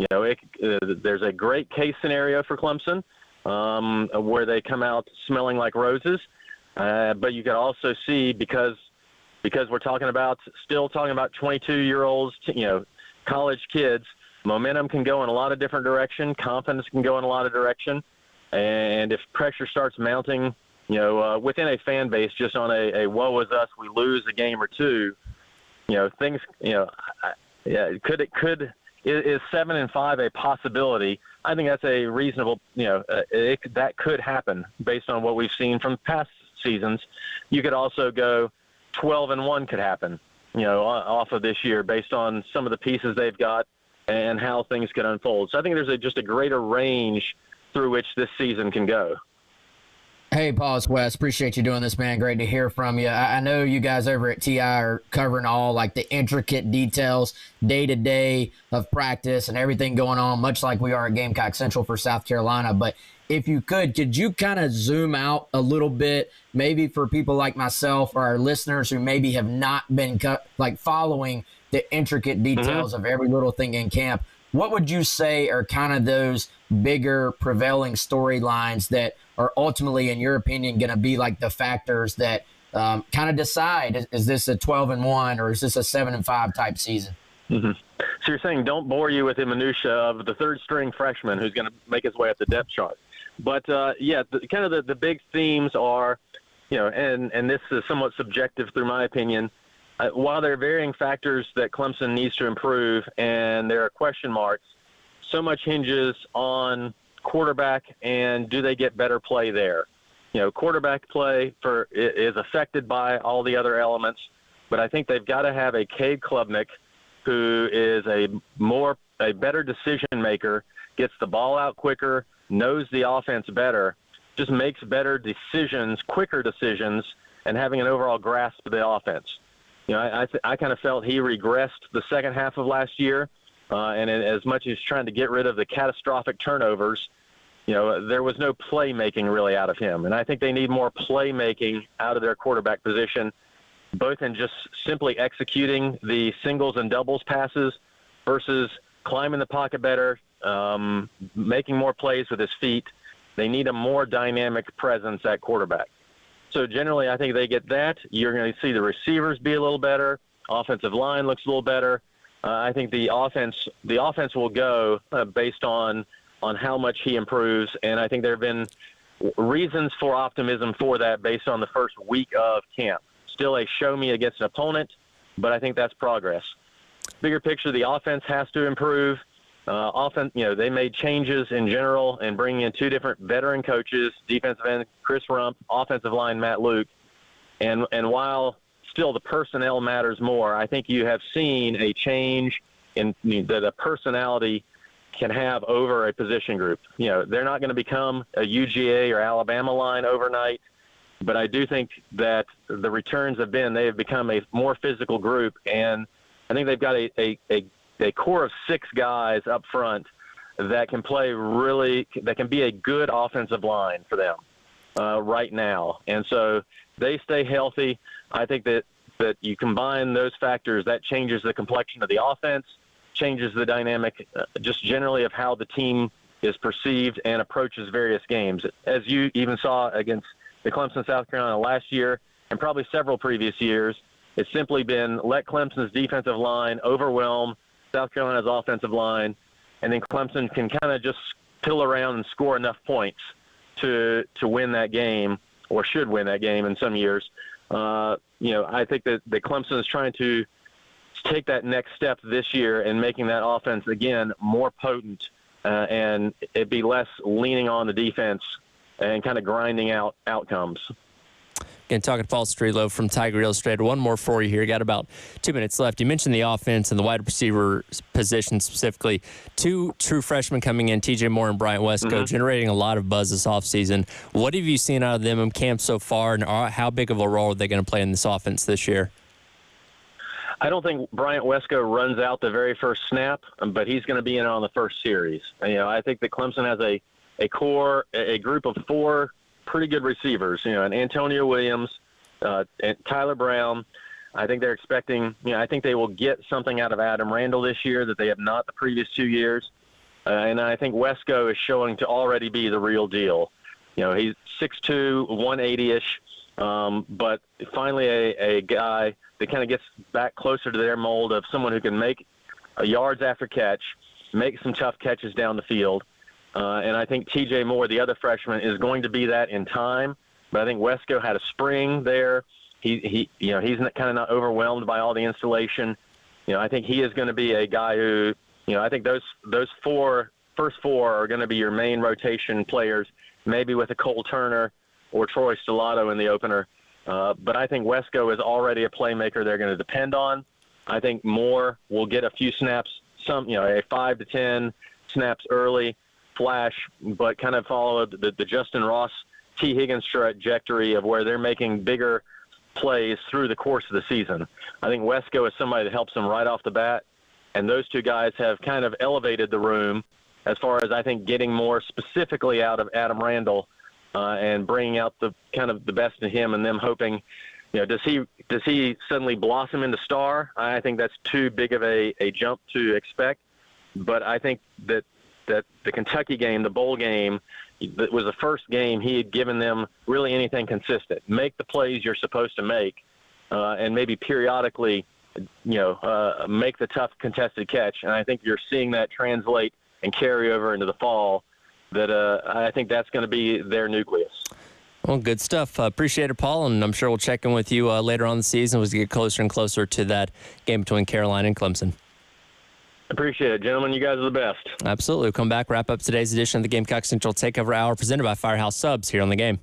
There's a great case scenario for Clemson where they come out smelling like roses. But you could also see because we're still talking about 22-year-olds, college kids, momentum can go in a lot of different direction. Confidence can go in a lot of direction. And if pressure starts mounting, within a fan base, just on a woe is us, we lose a game or 2, things, is 7-5 a possibility? I think that's a reasonable, that could happen based on what we've seen from past seasons. You could also go 12-1 could happen, off of this year based on some of the pieces they've got and how things could unfold. So I think there's just a greater range through which this season can go. Hey, Paul, it's Wes. Appreciate you doing this, man. Great to hear from you. I know you guys over at TI are covering all like the intricate details day to day of practice and everything going on, much like we are at Gamecock Central for South Carolina. But if you could you kind of zoom out a little bit, maybe for people like myself or our listeners who maybe have not been following the intricate details of every little thing in camp? What would you say are kind of those bigger prevailing storylines that are ultimately, in your opinion, going to be like the factors that kind of decide, is this a 12-1 or is this a 7-5 type season? So you're saying don't bore you with the minutia of the third-string freshman who's going to make his way up the depth chart. But, the big themes are, and this is somewhat subjective through my opinion, while there are varying factors that Clemson needs to improve and there are question marks, so much hinges on quarterback and do they get better play there. Quarterback play is affected by all the other elements, but I think they've got to have a Cade Klubnik who is a better decision maker, gets the ball out quicker, knows the offense better, just makes better decisions, quicker decisions, and having an overall grasp of the offense. I kind of felt he regressed the second half of last year, and as much as trying to get rid of the catastrophic turnovers, there was no playmaking really out of him. And I think they need more playmaking out of their quarterback position, both in just simply executing the singles and doubles passes versus climbing the pocket better, making more plays with his feet. They need a more dynamic presence at quarterback. So generally, I think they get that. You're going to see the receivers be a little better. Offensive line looks a little better. I think the offense will go based on how much he improves, and I think there have been reasons for optimism for that based on the first week of camp. Still a show me against an opponent, but I think that's progress. Bigger picture, the offense has to improve. They made changes in general and bringing in two different veteran coaches, defensive end Chris Rump, offensive line Matt Luke. And while still the personnel matters more, I think you have seen a change in that a personality can have over a position group. They're not going to become a UGA or Alabama line overnight, but I do think that the returns they have become a more physical group, and I think they've got a core of 6 guys up front that can that can be a good offensive line for them right now. And so they stay healthy. I think that you combine those factors, that changes the complexion of the offense, changes the dynamic just generally of how the team is perceived and approaches various games. As you even saw against the Clemson South Carolina last year and probably several previous years, it's simply been let Clemson's defensive line overwhelm South Carolina's offensive line, and then Clemson can kind of just pill around and score enough points to win that game, or should win that game in some years. I think that Clemson is trying to take that next step this year and making that offense, again, more potent, and it be less leaning on the defense and kind of grinding out outcomes. Again, talking to Paul Strelo from Tiger Illustrated. One more for you here. Got about 2 minutes left. You mentioned the offense and the wide receiver position specifically. 2 true freshmen coming in, TJ Moore and Bryant Wesco, generating a lot of buzz this offseason. What have you seen out of them in camp so far, and how big of a role are they going to play in this offense this year? I don't think Bryant Wesco runs out the very first snap, but he's going to be in on the first series. I think that Clemson has a group of 4 pretty good receivers, and Antonio Williams, and Tyler Brown. I think they're expecting, I think they will get something out of Adam Randall this year that they have not the previous 2 years. And I think Wesco is showing to already be the real deal. He's 6'2", 180-ish, but finally a guy that kind of gets back closer to their mold of someone who can make yards after catch, make some tough catches down the field. And I think TJ Moore, the other freshman, is going to be that in time. But I think Wesco had a spring there. He's kind of not overwhelmed by all the installation. I think he is going to be a guy who, I think those first four are going to be your main rotation players, maybe with a Cole Turner or Troy Stellato in the opener. But I think Wesco is already a playmaker they're going to depend on. I think Moore will get a few snaps, a 5 to 10 snaps early, flash, but kind of follow the Justin Ross T. Higgins' trajectory of where they're making bigger plays through the course of the season. I think Wesco is somebody that helps them right off the bat, and those two guys have kind of elevated the room as far as I think getting more specifically out of Adam Randall and bringing out the kind of the best in him, and them hoping, does he suddenly blossom into star? I think that's too big of a jump to expect, but I think that the Kentucky game, the bowl game, that was the first game he had given them really anything consistent. Make the plays you're supposed to make, and maybe periodically, make the tough contested catch. And I think you're seeing that translate and carry over into the fall. That I think that's going to be their nucleus. Well, good stuff. Appreciate it, Paul, and I'm sure we'll check in with you later on in the season as we get closer and closer to that game between Carolina and Clemson. Appreciate it, gentlemen. You guys are the best. Absolutely. We'll come back, wrap up today's edition of the Gamecock Central Takeover Hour presented by Firehouse Subs here on The Game.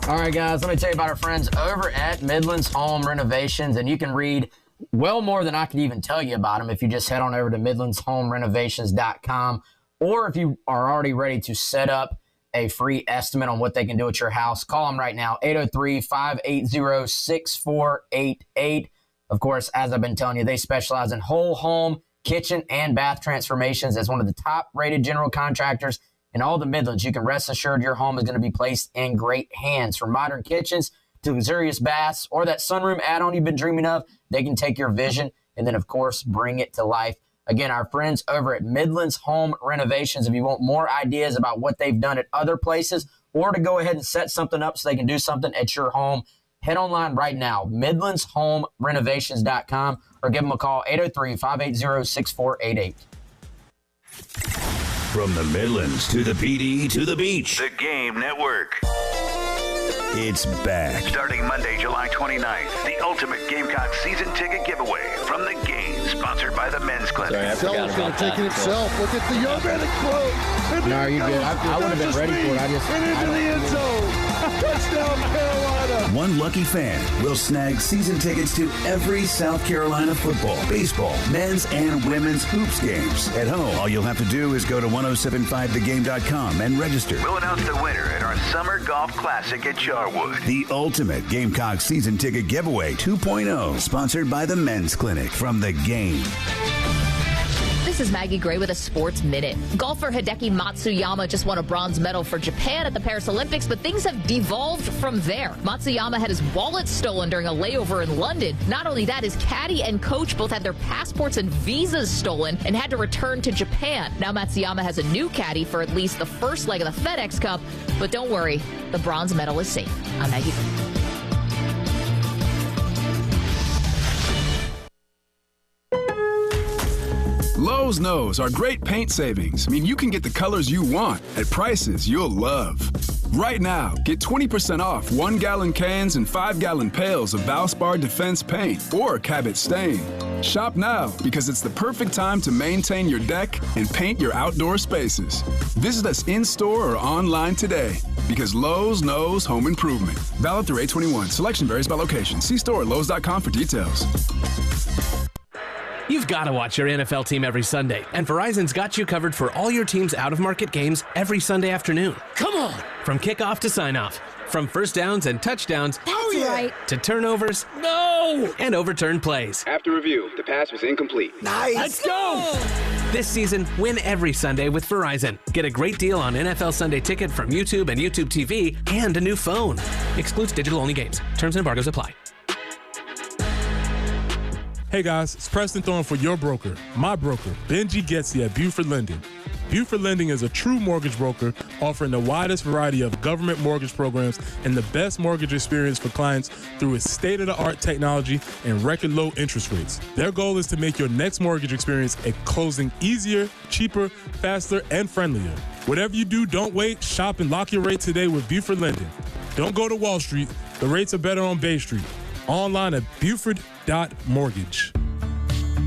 All right, guys, let me tell you about our friends over at Midlands Home Renovations, and you can read well more than I could even tell you about them if you just head on over to MidlandsHomeRenovations.com, or if you are already ready to set up a free estimate on what they can do at your house, call them right now, 803-580-6488. Of course, as I've been telling you, they specialize in whole home, kitchen, and bath transformations. As one of the top-rated general contractors in all the Midlands, you can rest assured your home is going to be placed in great hands. From modern kitchens to luxurious baths or that sunroom add-on you've been dreaming of, they can take your vision and then, of course, bring it to life. Again, our friends over at Midlands Home Renovations, if you want more ideas about what they've done at other places or to go ahead and set something up so they can do something at your home, head online right now, MidlandsHomeRenovations.com, or give them a call, 803-580-6488. From the Midlands to the PD to the beach. The Game Network. It's back. Starting Monday, July 29th, the ultimate Gamecock season ticket giveaway from The Game, sponsored by the Men's Clinic. Stella's going to take it itself. Look at the young man quote. No, you're good. I would have been ready for it. And into the end zone. Touchdown, Carolina. One lucky fan will snag season tickets to every South Carolina football, baseball, men's and women's hoops games. At home, all you'll have to do is go to 1075thegame.com and register. We'll announce the winner at our Summer Golf Classic at Charwood. The ultimate Gamecock season ticket giveaway 2.0, sponsored by the Men's Clinic from The Game. This is Maggie Gray with a Sports Minute. Golfer Hideki Matsuyama just won a bronze medal for Japan at the Paris Olympics, but things have devolved from there. Matsuyama had his wallet stolen during a layover in London. Not only that, his caddy and coach both had their passports and visas stolen and had to return to Japan. Now Matsuyama has a new caddy for at least the first leg of the FedEx Cup, but don't worry, the bronze medal is safe. I'm Maggie Gray. Lowe's knows our great paint savings mean you can get the colors you want at prices you'll love. Right now, get 20% off 1-gallon cans and 5-gallon pails of Valspar Defense paint or Cabot Stain. Shop now because it's the perfect time to maintain your deck and paint your outdoor spaces. Visit us in-store or online today because Lowe's knows home improvement. Valid through 8/21. Selection varies by location. See store at Lowe's.com for details. You've got to watch your NFL team every Sunday, and Verizon's got you covered for all your team's out-of-market games every Sunday afternoon. Come on! From kickoff to sign-off, from first downs and touchdowns to turnovers, and overturned plays. After review, the pass was incomplete. Nice! Let's go! This season, win every Sunday with Verizon. Get a great deal on NFL Sunday Ticket from YouTube and YouTube TV, and a new phone. Excludes digital-only games. Terms and embargoes apply. Hey guys, it's Preston Thorne for your broker, my broker, Benji Getzi at Buford Lending. Buford Lending is a true mortgage broker offering the widest variety of government mortgage programs and the best mortgage experience for clients through its state-of-the-art technology and record low interest rates. Their goal is to make your next mortgage experience at closing easier, cheaper, faster, and friendlier. Whatever you do, don't wait. Shop and lock your rate today with Buford Lending. Don't go to Wall Street. The rates are better on Bay Street. Online at Buford.mortgage.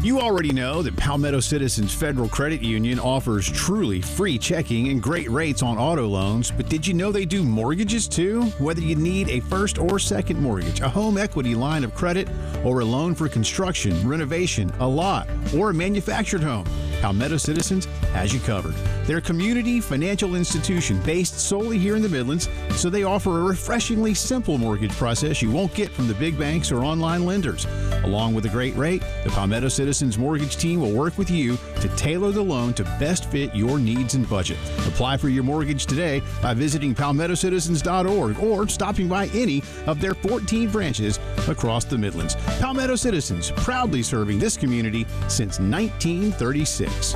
You already know that Palmetto Citizens Federal Credit Union offers truly free checking and great rates on auto loans, but did you know they do mortgages too? Whether you need a first or second mortgage, a home equity line of credit, or a loan for construction, renovation, a lot, or a manufactured home, Palmetto Citizens has you covered. They're a community financial institution based solely here in the Midlands, so they offer a refreshingly simple mortgage process you won't get from the big banks or online lenders. Along with a great rate, the Palmetto Citizens mortgage team will work with you to tailor the loan to best fit your needs and budget. Apply for your mortgage today by visiting palmettocitizens.org or stopping by any of their 14 branches across the Midlands. Palmetto Citizens, proudly serving this community since 1936.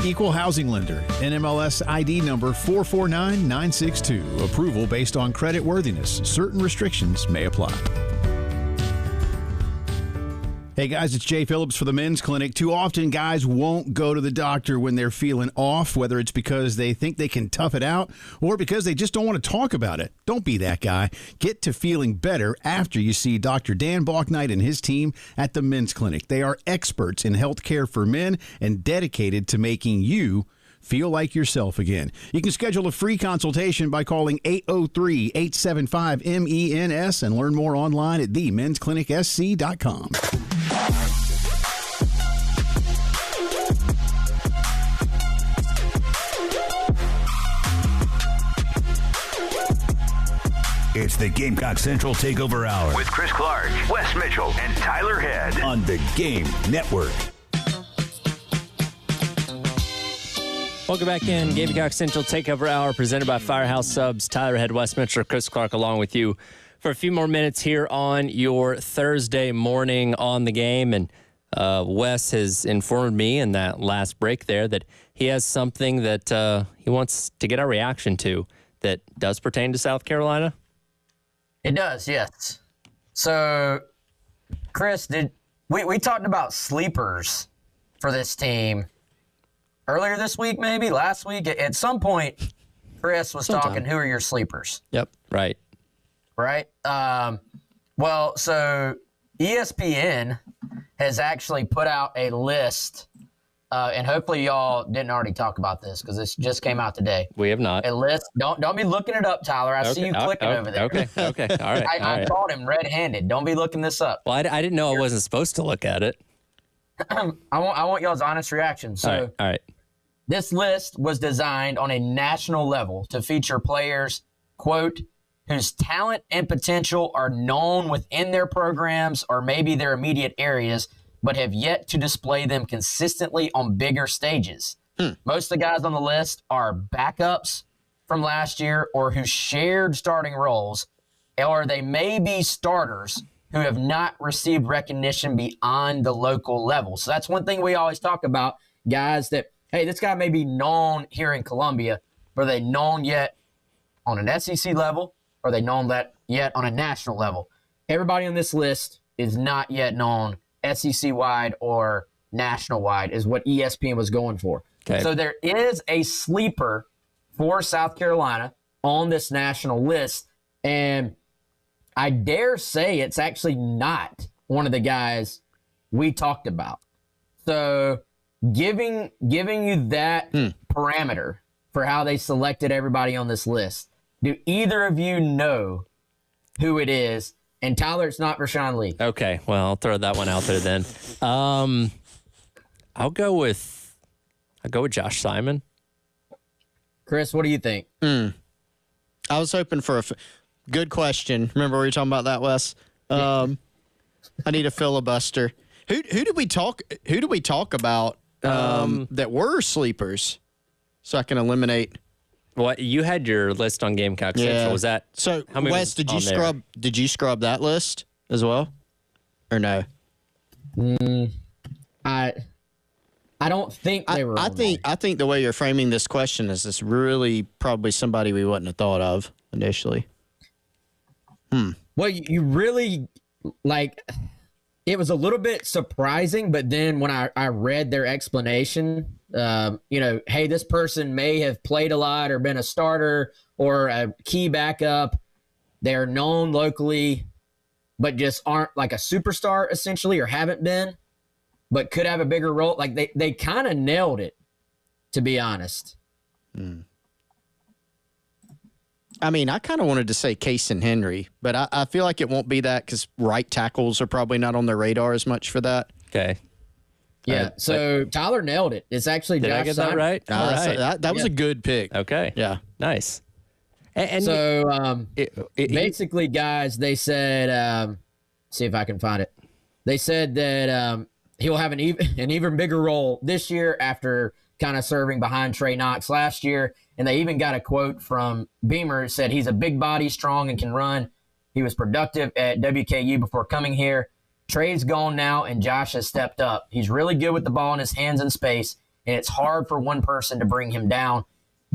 Equal Housing Lender, NMLS ID number 449962. Approval based on credit worthiness. Certain restrictions may apply. Hey guys, it's Jay Phillips for the Men's Clinic. Too often, guys won't go to the doctor when they're feeling off, whether it's because they think they can tough it out or because they just don't want to talk about it. Don't be that guy. Get to feeling better after you see Dr. Dan Balknight and his team at the Men's Clinic. They are experts in health care for men and dedicated to making you feel like yourself again. You can schedule a free consultation by calling 803-875-MENS and learn more online at themensclinicsc.com. It's the Gamecock Central Takeover Hour with Chris Clark, Wes Mitchell, and Tyler Head on the Game Network. Welcome back in. Gamecock Central Takeover Hour presented by Firehouse Subs. Tyler Head, Wes Mitchell, Chris Clark along with you for a few more minutes here on your Thursday morning on the game. And Wes has informed me in that last break there that he has something that he wants to get our reaction to that does pertain to South Carolina. It does, yes. So, Chris, we talked about sleepers for this team earlier this week, maybe last week. At some point, Chris was talking, who are your sleepers? Yep, right. Right? Well, so ESPN has actually put out a list, and hopefully y'all didn't already talk about this because this just came out today. We have not. A list. Don't be looking it up, Tyler. I see you clicking over there. Okay. All right. I caught him red-handed. Don't be looking this up. Well, I didn't know I wasn't supposed to look at it. I want y'all's honest reaction. So, all right. This list was designed on a national level to feature players, quote, whose talent and potential are known within their programs or maybe their immediate areas, but have yet to display them consistently on bigger stages. Most of the guys on the list are backups from last year or who shared starting roles, or they may be starters who have not received recognition beyond the local level. So that's one thing we always talk about, guys that, hey, this guy may be known here in Columbia, but are they known yet on an SEC level? Or are they known that yet on a national level? Everybody on this list is not yet known SEC-wide or national-wide is what ESPN was going for. Okay. So there is a sleeper for South Carolina on this national list, and I dare say it's actually not one of the guys we talked about. So giving you that parameter for how they selected everybody on this list, do either of you know who it is? And Tyler, it's not Rashawn Lee. Okay, well, I'll throw that one out there then. I'll go with Josh Simon. Chris, what do you think? I was hoping for a good question. Remember we were talking about that, Wes? I need a filibuster. Who did we talk about that were sleepers? So I can eliminate. What you had your list on Gamecock Central? Was that so? How many Wes, did you scrub that list as well, or no? I don't think they were. I think the way you're framing this question is this really probably somebody we wouldn't have thought of initially. Well, you really it was a little bit surprising, but then when I read their explanation, hey, this person may have played a lot or been a starter or a key backup. They're known locally, but just aren't like a superstar essentially, or haven't been, but could have a bigger role. Like they kind of nailed it, to be honest. I mean, I kind of wanted to say Case and Henry, but I feel like it won't be that because right tackles are probably not on their radar as much for that. Okay. Yeah, so Tyler nailed it. It's actually Did Josh I get Simon. that right? All right. That was a good pick. Okay. Yeah. Nice. And so basically, guys, they said, see if I can find it. They said that he will have an even bigger role this year after kind of serving behind Trey Knox last year. And they even got a quote from Beamer that said he's a big body, strong, and can run. He was productive at WKU before coming here. Trey's gone now, and Josh has stepped up. He's really good with the ball in his hands in space, and it's hard for one person to bring him down.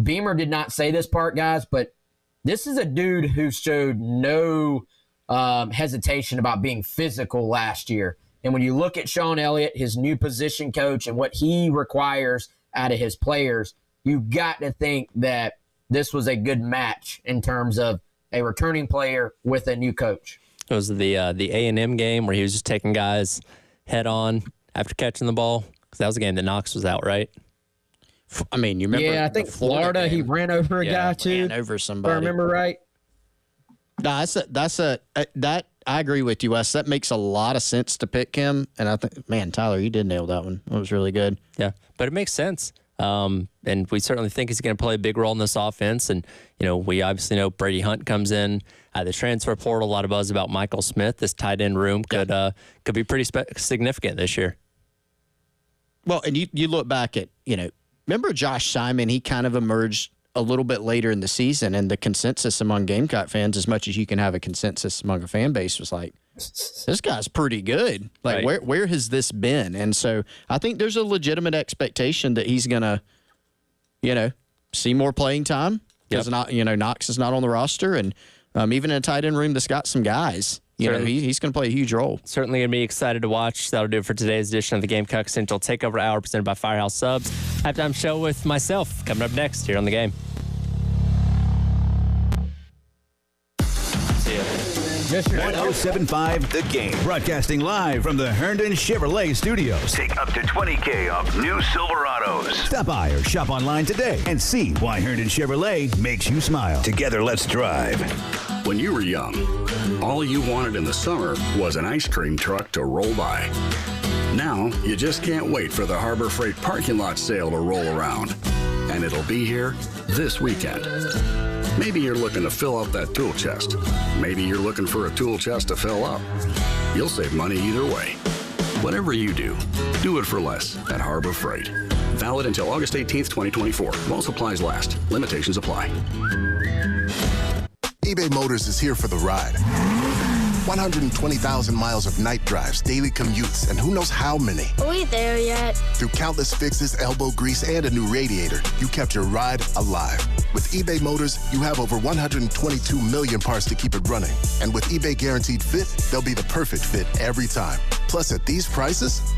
Beamer did not say this part, guys, but this is a dude who showed no hesitation about being physical last year. And when you look at Sean Elliott, his new position coach, and what he requires out of his players, you got to think that this was a good match in terms of a returning player with a new coach. It was the A&M game where he was just taking guys head on after catching the ball. Because that was a game that Knox was out, right? I mean, you remember? Yeah, I think Florida he ran over a guy too. Ran over somebody. If I remember right. No, that I agree with you, Wes. That makes a lot of sense to pick him. And I think, man, Tyler, you did nail that one. That was really good. Yeah, but it makes sense. And we certainly think he's going to play a big role in this offense. And, we obviously know Brady Hunt comes in at the transfer portal. A lot of buzz about Michael Smith. This tight end room could be pretty significant this year. Well, and you look back at, remember Josh Simon? He kind of emerged a little bit later in the season, and the consensus among Gamecock fans, as much as you can have a consensus among a fan base, was like, this guy's pretty good. Like, right. where has this been? And so I think there's a legitimate expectation that he's going to, see more playing time because Knox is not on the roster, and even in a tight end room that's got some guys. He's going to play a huge role. Certainly going to be excited to watch. That'll do it for today's edition of the Gamecock Central Takeover Hour presented by Firehouse Subs. Halftime show with myself coming up next here on The Game. See ya. 107.5 The Game. Broadcasting live from the Herndon Chevrolet Studios. Take up to $20,000 off new Silverados. Stop by or shop online today and see why Herndon Chevrolet makes you smile. Together, let's drive. When you were young, all you wanted in the summer was an ice cream truck to roll by. Now, you just can't wait for the Harbor Freight parking lot sale to roll around. And it'll be here this weekend. Maybe you're looking to fill out that tool chest. Maybe you're looking for a tool chest to fill up. You'll save money either way. Whatever you do it for less at Harbor Freight. Valid until August 18th, 2024. While supplies last. Limitations apply. eBay Motors is here for the ride. 120,000 miles of night drives, daily commutes, and who knows how many. Are we there yet? Through countless fixes, elbow grease, and a new radiator, you kept your ride alive. With eBay Motors, you have over 122 million parts to keep it running. And with eBay Guaranteed Fit, they'll be the perfect fit every time. Plus, at these prices,